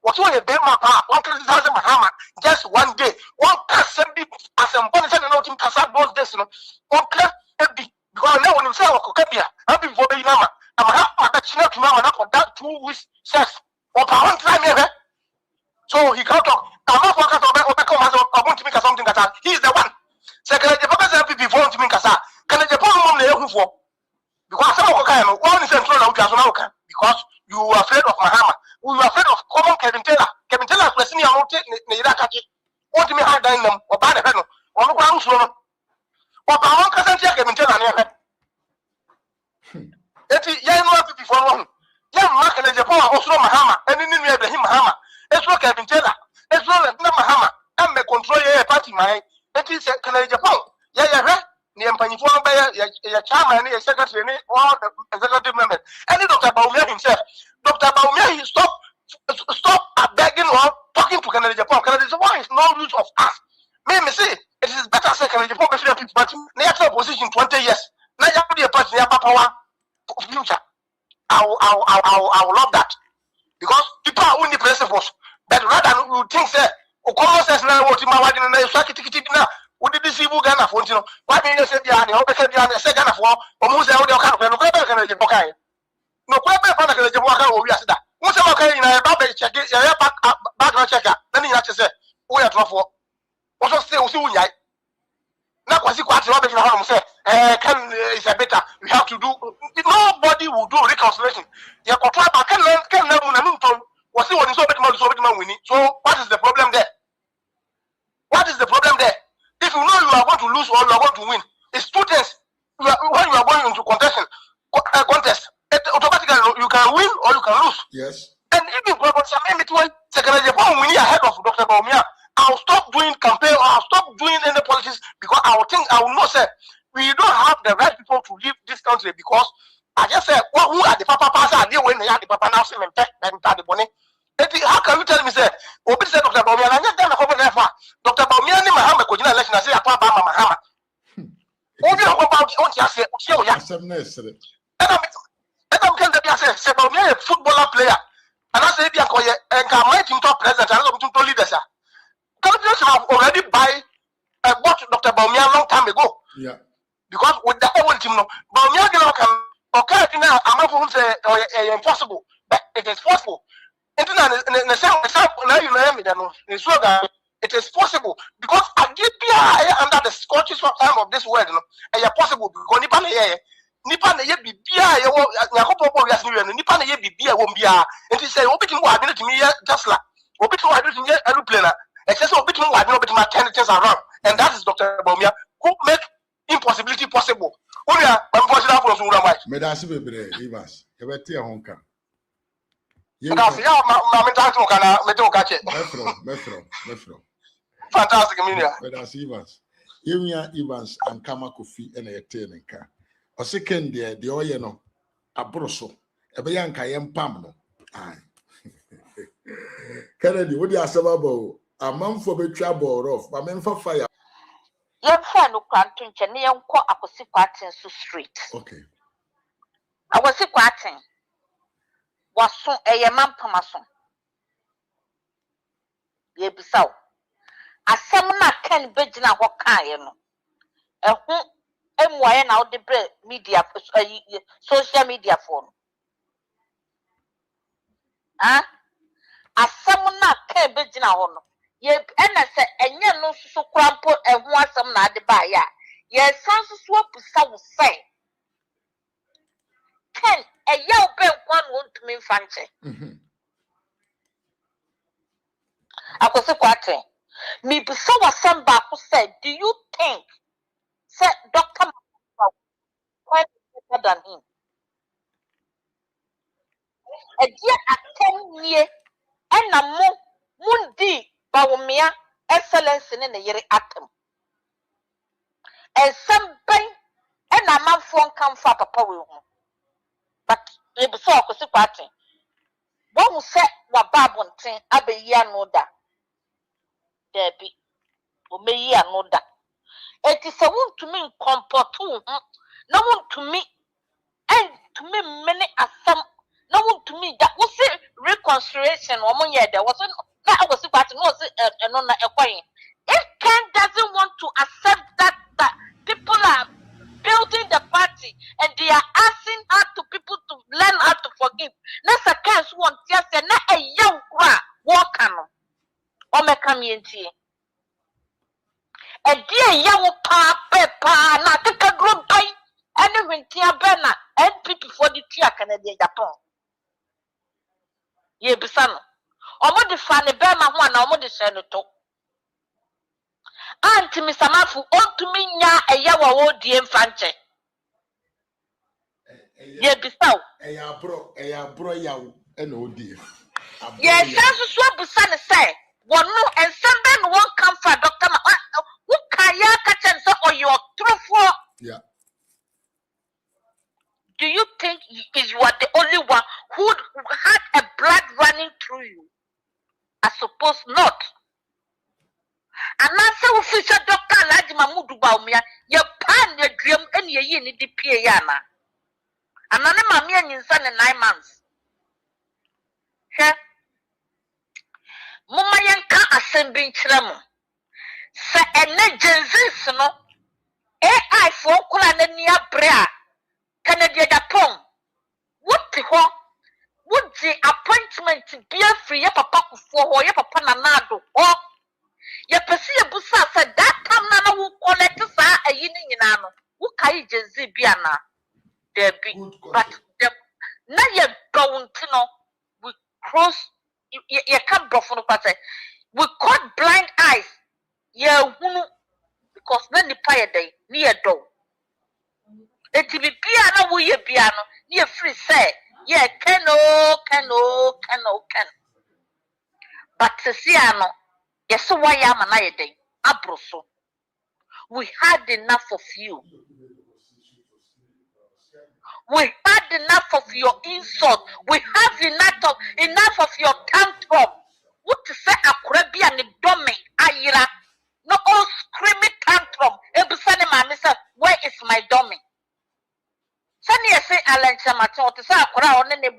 What's one a Bema? 1,000 Mahama just one day. One person be as a bonus and not in Casa both days. One class empty because now when you say Okokabia, I'm before the Mama. I'm a China to Mama for that 2 weeks sex. Or one time ever. So he can't talk. I'm not focused on I want to make something that he's the one. Second, Japan people want to make us. Can Japan only for? Because some of the one is because you are afraid of Mahama. You are afraid of common Kevin Taylor. Kevin Taylor is listening to Nirakachi. Want to make her dynam or bad heaven or no ground slow. Or I want to say Kevin Taylor near her. Young people for one. Young Mark and Japan also Mahama and in Ibrahim Mahama. It's not Kevin Taylor. It's not Mahama. I'm a control party, my. It is a Canadian Japan. Yeah. The Empaniform by your chairman, your secretary, or executive member. And Dr. Baumia himself. Dr. Baumia, he stop begging or talking to Canadian Japan. Canadian Japan is no use of us. Maybe see, it is better say Canadian Japan people, but they have opposition 20 years. Now you have the party, you have power future. I will love that. Because people are only principles. But rather than you think, say, Okomo says now what you might want to know, what did this evil Ghana for? Why did you say the army? How can you say Ghana for? Or who's the other kind of no Quebec and Japan? No Quebec and Japan will be that. What's the okay in a check it, background checker? Then you have to say, we are for. Also, still, now, was it quite Robert Home say, can is a better, we have to do. Nobody will do reconciliation. You can learn, was it what is so bit winning? So, what is the problem there? What is the problem there? If you know you are going to lose or you are going to win, it's 2 things. When you are going into contest, automatically you can win or you can lose. Yes. And even Secretary Japan winning ahead of Dr. Baumia, I'll stop doing campaign or I'll stop doing any politics because I will not say we don't have the right people to leave this country because I just said, who are the papa pass? I deal with the papa now, and the bonnet. How can you tell me, say, Obi said Dr. Baumian, I just done a couple of Dr. Baumian, Mahama, could you election? I say, Papa Mahama. Obi, about what you say, and I'm going to say, Baumian, a footballer player. And I say, and come right into president, I don't to leaders. Companies have already bought Dr. Baumian long time ago. Yeah. Because with the old team, Baumian can okay now. I'm not going to say impossible, but it is possible. And now you know me, it is possible because I get under the Scottish time of this world, and possible because Nipan here. Nipan ye bibia ye wo Yakobo bo wiase we Nipan ye bibia wo bia enti say obitim wo adene timi ye Tesla obitim wo adene timi ye aeroplane except obitim wo adene obitim turn things around, and that is Dr. Bawumia who make impossibility possible. Uria impossible for so ura me da se bebre Evans e beti e honka da se ya ma me tanto kana me to ka che mefro fantastic media me da se Evans yemia Evans ankama kofi e na yete nenka o second de oye no abroso ebe yanka yempam no ai Kennedy what dey asababo amanfo betwa ball off ma memfa fire yemfa no kwanto nche ne yenko akosi kwaten so street. Okay. Akosi kwaten waso eyemampam aso ye bisaw asem na kan begina ho kaaye no ehu emwaye na ode bre media social media phone asem na kan begina ho no ye ena se enye no susu krampo ehu asem na ade ba ya ye san susu opusa wo se ken eya obe nkwan wontumi mfanche akosi kwate mi busa wasem ba ko say, do you think say Dr. quite better than him? A dear attend ye and a mundi Bawumia excellence in the year atom. And some pain and a man phone come for papa will. But it was so cosy party. One will say what Babon thing, Abbe Yanoda. There be, or may ye know that. It is a wound to me, comport to no one to me, and to me, many as some, no one to me that was it reconciliation or money. There wasn't that was about to was and on a coin. If Ken doesn't want to accept that people are building the party and they are asking her to people to learn how to forgive. That's a case one just not a young walk on or community. A dear young papa, not a group by any winter banner and people for the tea Canadian Japan. Ye besano. Omo de fa ne be ma ho na omo de se no to. Anti Mr. Mafu ontumi nya eya wa wo die mfanche. Ye bisaw. Eya bro yawo e na odie. Ye sanso so busa ne say, wonu ensembe no won come for Dr. Who kaya ka chen so oyo trufo. Yeah. Do you think you are the only one who had a blood running through you? I suppose not. And now, official Dr. Alaji Mahmoud Bawumia, your pan, your dream, and your yin in the Piana. And I'm a mere in 9 months. Mama Yanka assembling Tremo. Say a negligence, no. AI for Kulanania Brea. Canadian Japan. What the hell? Would the appointment be a free papa for your papa nanado? Or your Persia Busa said that time Nana will collect us a yin in ano. Who can you just Biana? There be, but now you're going to know we cross you can't go for the party. We caught blind eyes. Yeah, because then the fire day near door. It will be piano, will you piano? Near free say, yeah, can. But Ceciano, yes, so why am I a day? Abroso. We had enough of you. We had enough of your insult. We have enough of your tantrum. What to say akorabi and domi ayira. No all screaming tantrum. Ebusane mama say, where is my dummy? Sani say Alan Chamaton to say akora on the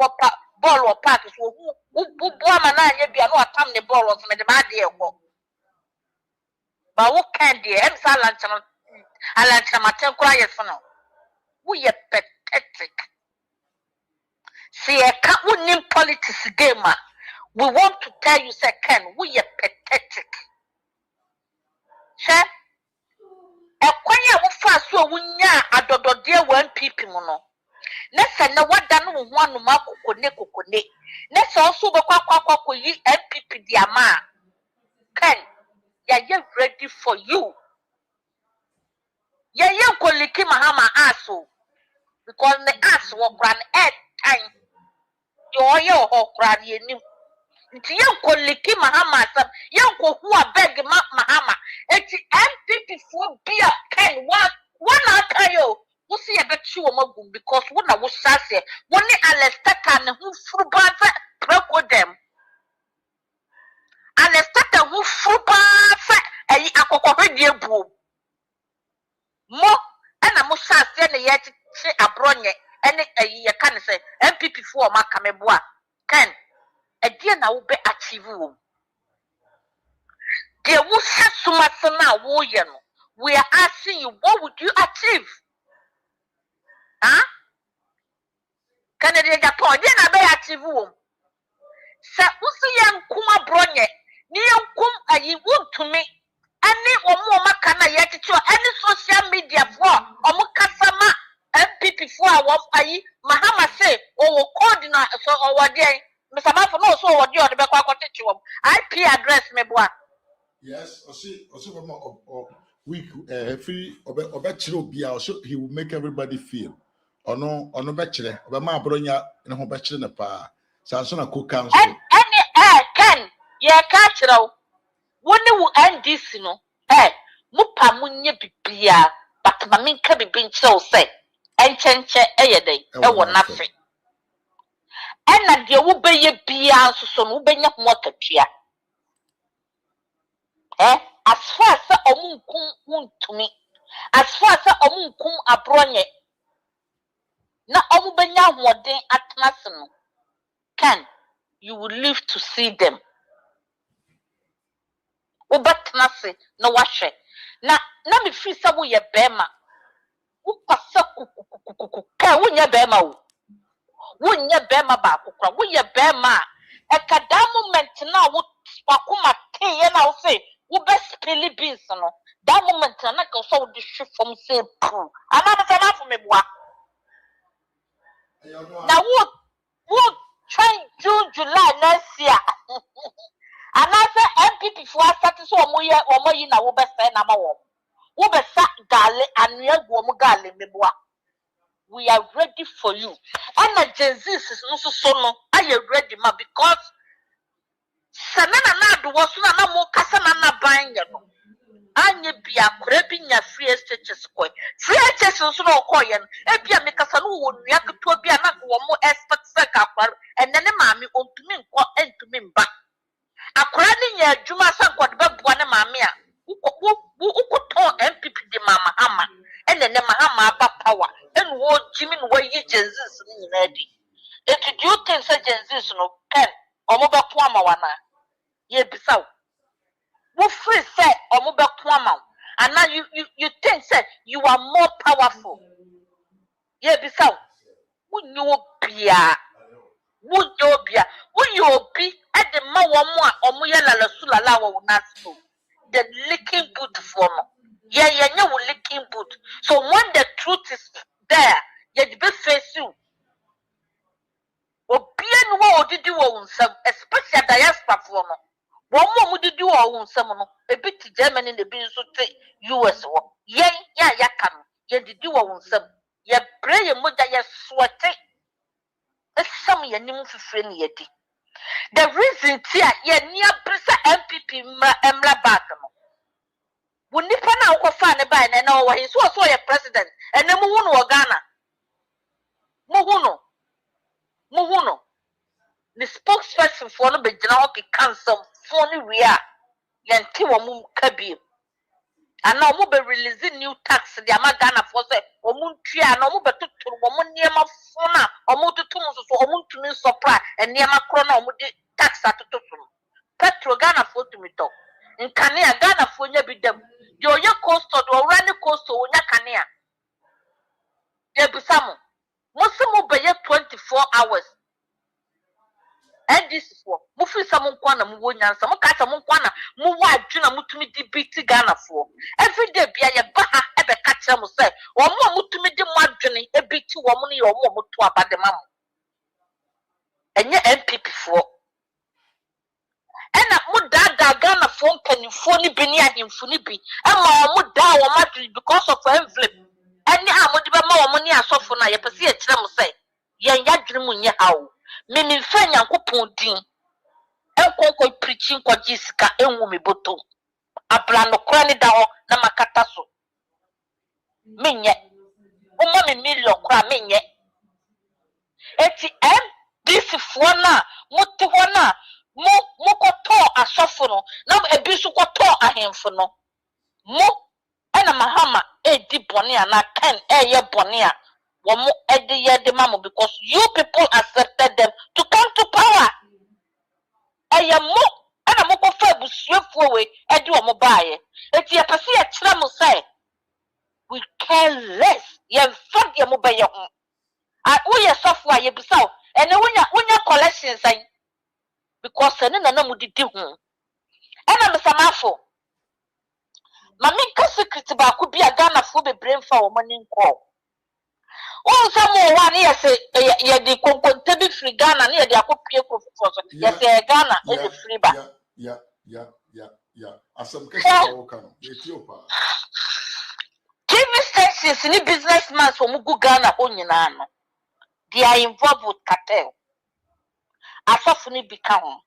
ball or park so who mana nye bia no atam the ball or some the bad dear go. But what can dear Alan Chamaton quiet for now. We are pathetic. See, I can't win politics gamer. We want to tell you, second, we are pathetic. Sure? A kwanya wufa so wunya adodo dear one people no. Nessa na wada no one ma kokone. Nessa also be kwa yi MPP dia ma. Ken, ya ready for you. Ya koliki mahama aso. Because the ass will run at time. Yo ho cry ni. Nti yan koliki mahama sam yan ko hu abeg mahama. Eti MPP for bia Ken one akayo. Wo see e betu wo magum because wo na wo sase. Wo ni Alestata ne hu furuba fa preko dem. Alestata hu furuba fa ayi akokofedie bu. Mo ana mo sase ne ye chi abronye ene ye kan say MPP for maka meboa Ken edie na wo be achieve wo de wo sasumase na wo ye no we are asking you what would you achieve kan de Japan de na be achieve wo sa wo se ye nkum abronye ni ye nkum ayi wo tumi ani omo maka na ye tete any social media for omo kasama MPP for our ayi mahama say o coordinate so o dey Mr. Mafo no so o dey o de be kwa kwatete wo IP address me boa. Yes, week free obechire obia so he will make everybody feel ono bechire obema abronya ne ho bechire ne pa sanso na co council any Ken ye ka kire woni wo NDC no mupa munye bibia but mami nka bibi nkyerɛ say enchenche eyedey ewo nafe ena de wo beye bia nsoso no wo benya ho akatua as far as omunkum wuntumi as far as omunkum abronye na omu benya hoden atnase no Ken you will live to see them obatnase na wahwe na me free sabu ye bema ukasa kukukukuka wunya bema wunya bema ba kokra wunya bema e kada moment na wo wakuma tie na wo say wo be spilly beans no that moment na ka so wo de hwe from say pu ana be na fo me boa na wo try June July next year ana say MPP for start so omo yi na wo be say na ma wo Ubesa gale anua guomu gale meboa. We are ready for you. And the Jesus so no are you ready ma because sanana na do so na mo kasa na ban ye no. Anye bia korabi nya free churches ko. Free churches so no ko ye no. E bia me kasa no wo nua keto bia na wo mo expect say ka kwar. Enne ne maami ontumi nko entumi mba. Akora ni nya adwuma sa kwad beboa ne maami a. Ukoton MPP de mama ama ene ne mahama aba power ene wo jimi no wayi Jesus ni ready do you think say Jesus no Ken omo be ko ama wana ye bisaw wo free say omo be ko ama and now you think say you are more powerful ye bisaw wunyo bia wunyo bi e de ma wo mo a omo ye lala sulala wo naso the licking boot for no. Yeah, you will licking boot. So when the truth is there, you be face you. Obien wo did you own some, especially diaspora for no. One more did you own some no. A bit to Germany in the business US war. Yeah, can. You did you own some. You pray your mother, you sweaty. It's some your name for friend yet. The reason here, yeah, near Brisa MPP Emla Bagamo. When Nipa na uko fane by na no wa so your president and no mu no Ghana. muhuno the spokesperson for no be gina okay cancel for ni we a yenti wo mu kabi and now mo be releasing new tax the Ghana for say omu ntua na omu betuturu omu niema fona omu tutum so omu ntumi supply and niema kro na omu di tax atototum petrol Ghana for to me talk nkane Ghana for nya bi dem de oye cost do run cost onya kane a ebusamo mo be 24 hours NDC for mo fi some nkwa na mo wonyansa mo ka some nkwa na mo wa adwuna mutumi di biti Ghana for every day bia ye ba ha e be ka kire mo say wo mo mutumi di mo adwene e biti wo mo ne yo mo to abade ma mo enye MPP for ena mo da Ghana for mpanifo ni bi ni ahemfo ni bi ama mo da wo madwene because of envelope eni ha mo di be ma wo mo ni asofo na ye pese ye kire mo say yen yadwene mo nye hawo mimi mfa nyankopon din enkonko preaching kwa jisika enwu me boto abla no kra ni da ho na makata so menye umma me million kra menye eti this fo na muti ho na mo koto asofo no na ebi so koto ahemfo no mo ena mahama edi bone ana kan eye bone a womo edi ye de mamo because you people accepted them to come to power ayamo ana mo ko fa busuafuo we edi womo baaye eti ya pese ya kira mo say we care less ye fa de mo baye ho a wo ye sofo a ye bisaw ene wonya collection say because ene na mo didi ho ana mesamafo mami ka secret ba ko bia Ghana fo bebre mfa wo mani nko o samo one yes ye di konkonte bi free Ghana na ye di akopie kofo so yes Ghana e di free ba asem kesi o kan Ethiopia TV stations ni businessmen so mugu Ghana ho nyina no they are involved with cartel asafu ni bika ho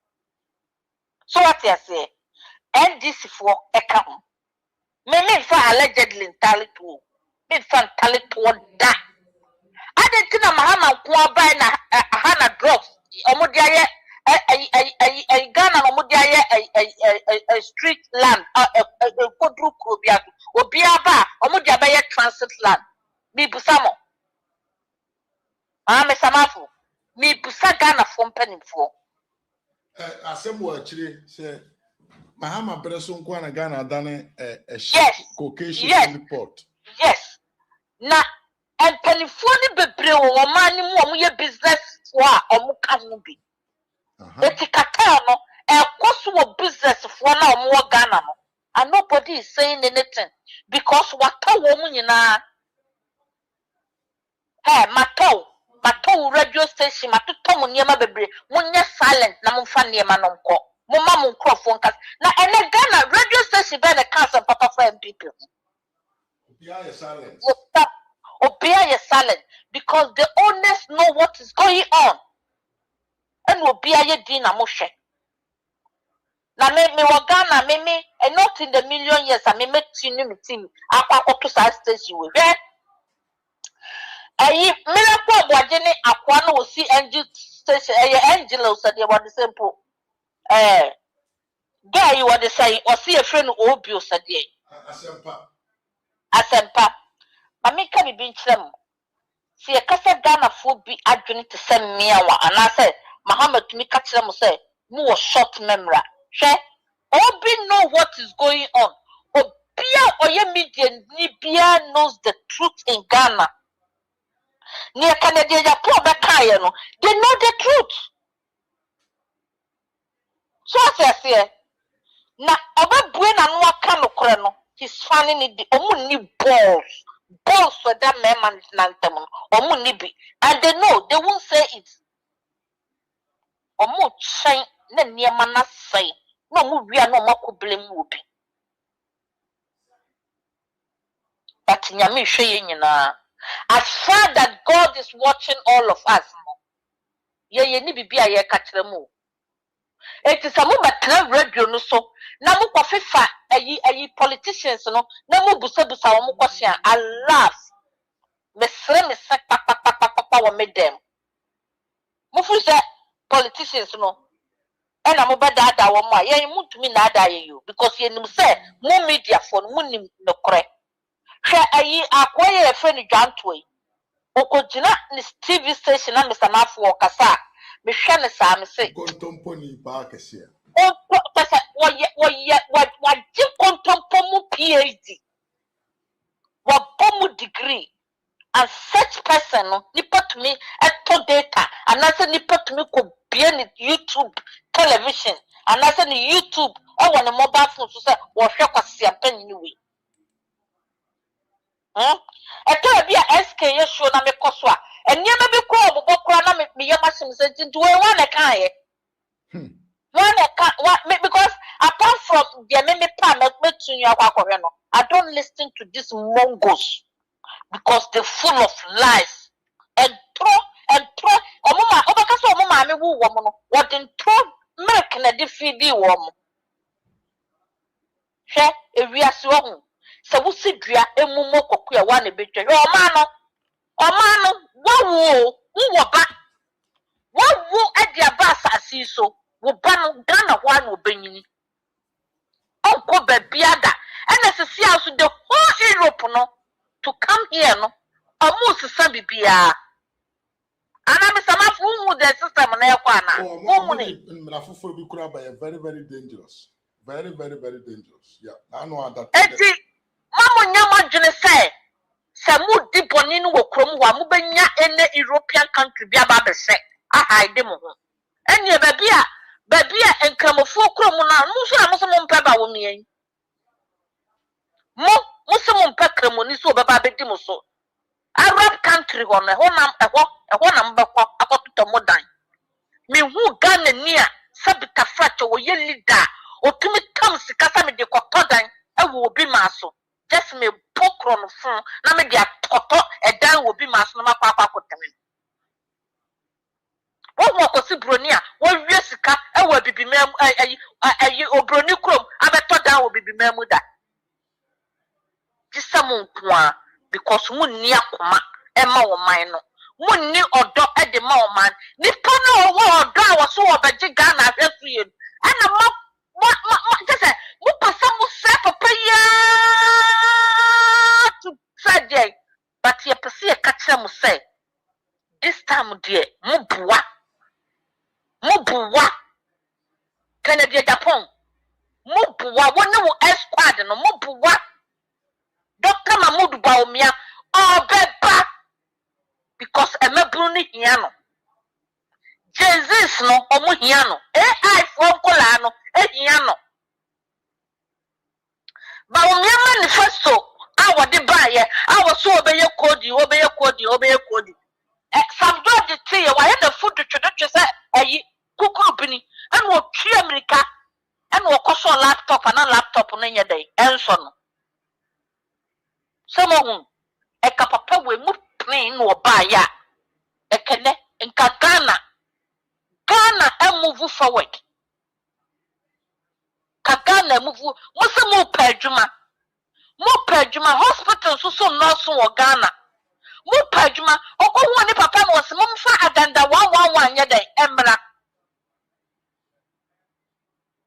so what you say NDC for eka ho me fa allegedly talent wo me fa talent wo da adentina mahama kwa bai na hana drugs omudi aye Ghana omudi aye street land kodru krobia obi aba omudi abaye transit land mi busamo me samafo mi busa Ghana fo mpanimfo asem wo akire se mahama breso nkwa na Ghana dane Caucasian report yes na mpanimfo ni bebre wo ma ni mu ye business fo a omu ka no bi etikata no ekoso wo business fo na omu wo Ghana no and nobody is saying anything because wata wo mu nyina mato radio station matoto mu niema bebre munye silent na mumfa niema no nko mumma mu microphone kas na ene Ghana radio station be na cancer papa for MPP Obia is silent because the owners know what is going on. And Obia ye dina moshe. Na me wagana me and not in the million years I me team akwa to side station we. Ayi miracle bwajene akwa no si angel station angel said about the simple guy you what they say or see a friend obio said asempa Mamika bi binchram si e kasa Ghana fo bi adwene te se mmea wa anase Muhammad mi ka kire mo say mu wo short memory hwe obi know what is going on obia oye media ni bia knows the truth in Ghana ni Canada ya po be kai no they know the truth so say na obabue na no aka no kore no he's fanning it the omu balls for that man nantem omu and they know they won't say it omu chain na niema na say no mu wia no mako blame obi but nyame hwe ye nyina as far that God is watching all of us ye ni bibia ye ka kire mu eti samu betra radio no so na mu kofifa ayi politicians no na mu busa wo mu kwhia I laugh me sre me sak papa wo medem mufu say politicians no and I'm about that one more. Yeah, you move to me now, you because you say more media for money no correct. Share a year acquire a friend Jantway. Okojina this TV station and Mr. Nafu Kasa. Michelle Sam say, Contomponi Parkes here. oh, what you contompomu PhD? What pomu degree? And such person, nipper to me at to data, and that's a nipper to me could be in YouTube television, and that's in YouTube or on a mobile phone to say, or shock a champagne anyway. I tell you, SK, show na me coswa, and you may be called Bokwana make me your machine said into one a kind. Because apart from the many part to your I don't listen to these mongols. Because they're full of lies and throw omuma obakaso omuma me wu wo no what in throw milk na defeat wo mo hwe ewiase wo hu se wo sidua emumo koku e wa na betwa yo oma no wo ba wo adia ba asasi so wo ba no Ghana ho na obanyini onko ba biada ena sisi aso the whole Europe no to come here no almost Sambia. And I'm some the system by a very, very dangerous. Very, very, very dangerous. Yeah, I know that. Mamma Yama say, Samu deep on in Wokrum, Wamubenya, any European country, be about the set. I hide them. And your baby, and come of 4 cromona, Musa Peba woman. Muslim pekramoni so baba bedimo so Arab country on a honam bako akoto modan me hu Ghana nia sabika fracho wo ye leader otumi kam sikasa me de kotodan e wo obi maso just me pokro no fun na me de atoto edan wo obi maso na makwa akotami wo akosi broni a wo wie sika e wo bibimam ayi obroni krom abeto dan wo bibimam da because munni akoma ema wo man no munni odo e de ma wo man nipa na wo odo a wo so wo beje Ghana hwefu ye ana ma just mu pasa mu se papa ya to saje but ye pese ye ka kire mu se this time there mu buwa Canada Japan mu buwa woni wo squad no mu buwa Dr. Mahmoud Baumia, beba because a mebruni hiano. Jesus no omu hiano. AI from Colano, hiano. Baumia manifesto, our debaye, our so obey cody. Some dog the tea, why the food to say a cookupini, and what tree America, and what cost laptop and a laptop on any day, and so on. Someone a capapa we move plain or buy ya a cane in Ghana and move forward. Kagana move more pejuma hospitals so not so or Ghana. More pejuma or one papa was mumfa aganda 111 yada emra.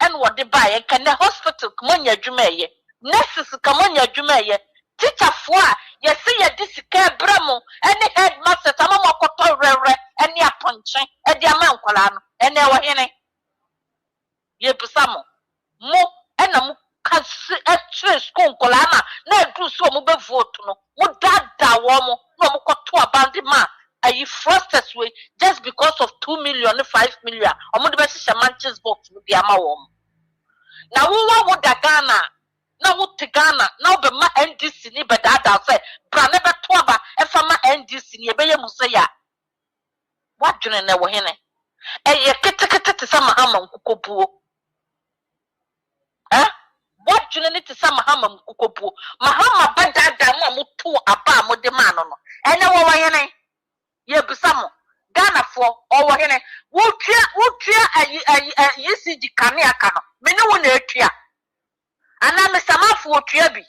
And what they buy a cane hospital come on your jumaye. Nurses come on your jumaye. Teacher for you see a discare bramo, any headmaster, some more cotton rare, any a punching, and the amount colano, and they were in it. Ye Pusamo, mo and a actually school colana, no do so mobile vote, no, would that woman, no more to a bandy man, are you fastest way just because of 2 million, 5 million, or more the best Manchester box with the amount. Now, what would the Ghana? Now what to Ghana? Now be ma NDC ni be dada say bra never toba e fa ma NDC ni e be ye musaya. What dwene na wo hene? E ye ketekete te sa mahama nkukobuo. What dwene ni te sa mahama nkukobuo. Mahama be dada mo amuto aba mo de ma no no. Ene wo wo hene? Ye bisa mo. Ghana for o wo hene? Wo tua yesi di kane aka no. Me ne wo na atua. Ana me samafu otua bi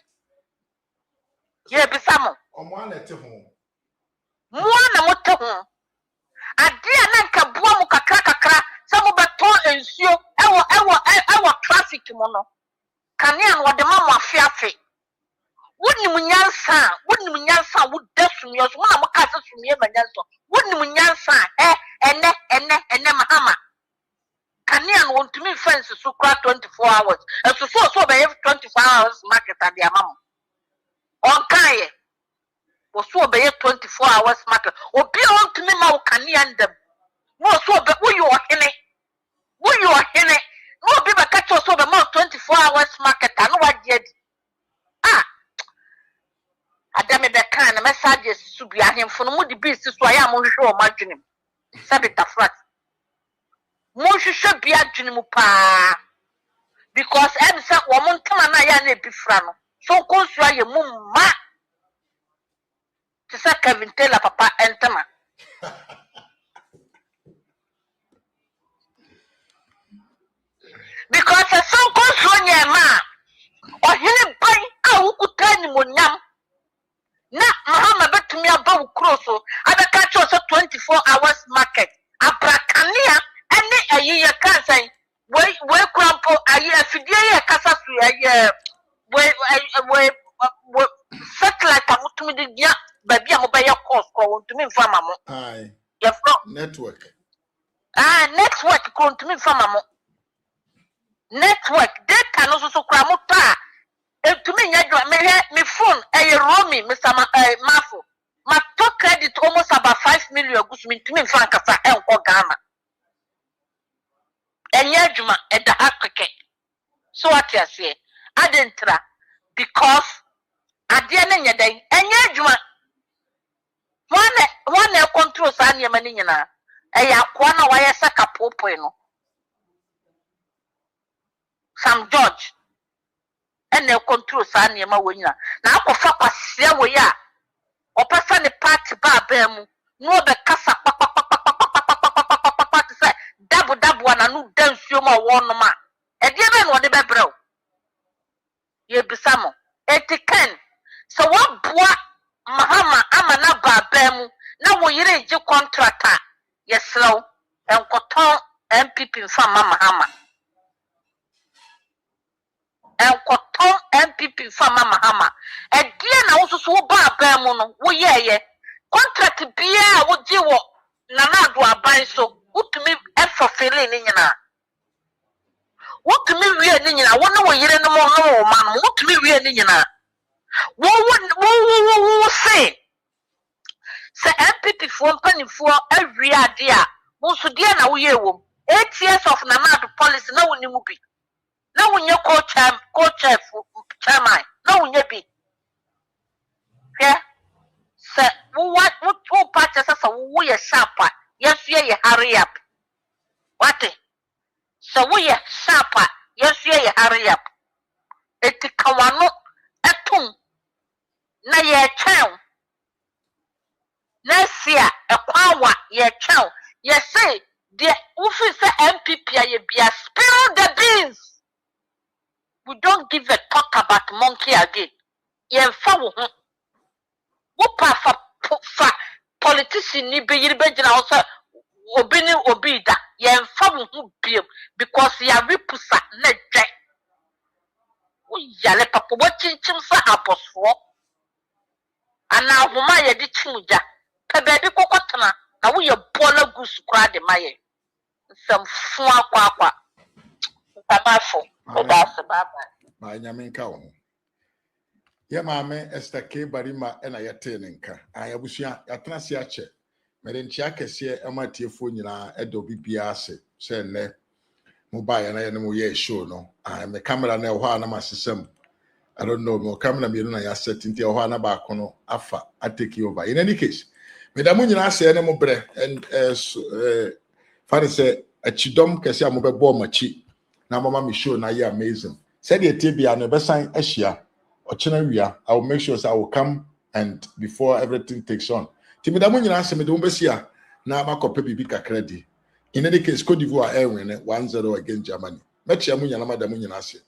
ye bisamo omo anete ho na moto ho adia na nka boa mu kakra sa mo beton ensuo ewo traffic mo no kanea no de ma mo afiafe wonimu nyansa woda sumie so na mo ka se sumie manyanso wonimu nyansa ene mahama kanea no wontumi fence so kra 24 hours so be 24 hours market ade amam on kaye wo so be 24 hours market obi wontumi ma wo kanea ndam wo so be wo yo hene no be ka cho so be ma 24 hours market anu wade adi adame be kan na messages su bia hemfo no mu di bi si so aya mo hwehwe o madwenem sabita flat mo hwehwe bia dwenem pa because em say wo mo ntama na ya na ebifra no so konsu aye mu ma tisa Kevin Taylor papa entama because so konsu nya ma o hene ban a ukutani monyam na mahama betumi aba ukroso abeka cho 24 hours market abrakania ene ayiye kansan we krampo ayi afidie ye kasa su ayi we satellite amutumi de dia baby am be ye course ko wontumi mfama mo ai ye fro network network ko wontumi mfama mo network data no so kra mo ta etumi nyadwa me phone romi Mr. Mafo ma to credit almost about 5 million gusumi ntumi mfa nkasa enko Ghana enyadwuma eda hakeke so what you say adentra because ade na nyadan enyadwuma one control sa ne mani nyina akwa na waye saka popo no Sam George ene control sa ne ma wonyina na akofa kwase wo ya opesa ne party ba ba mu no be kasa say dabu na no dansuo ma wonno ma e de be no de bebrɛw ye bisamo etiken so what boa mahama amana ba ba mu na wo yire ji contractor yesrew enkoton MPP mfa mahama enkoton MPP mfa mahama e de na wo so wo ba ba mu no wo yeye contract bia wo ji wo na do aban so utumi efofele ni nyina wotumi wie ni nyina wo na wo yire no mo no ma no wotumi wie ni nyina wo say MPP fo mpanifo awie ade a wo so de na wo ye wo 8 years of nanado policy na wo ni mu bi na wo nye co-chair chairman na wo nye bi se wo party sasa wo ye sharp yes ye hurry up what so we ye sharp yes ye hurry up etikawano etum na ye chen na sia ekwawa ye chen ye say the officer MPP ye bia spill the beans we don't give a talk about monkey again ye fa wo ho wo pa fa politician ni be yiri be gina ho say obi ni obi da ye fa wo ho biem because ya repusa na dwe wo yale papa wo chinchim sa abosfo ana homa ye di chimuja pe be bi kokotena na wo ye bola gusu kra de maye nsam fu akwa tabafo odase baba ma nyaminka wo ye maame Esther K Barima ena yete nenka ayabusua yatena se ache mere nchia kese amatiefo nyina edo bibia ase se ne mobile na ye no ye show no me camera na ho na masesem I don't know mo camera me no na ya set ntia ho na ba kono afa atake over in any case me da mo nyina ase ne mo bre and fare se achidom kese amobebo machi na mama me show na ye amazing said the tibia no be sign ahia ochena I will make sure I will come and before everything takes on. Timida mo nyina se me de mbesia na makope bibi kakra di. In any case Cote d'Ivoire win 1-0 against Germany. Match ya mo nyina madam nyina se.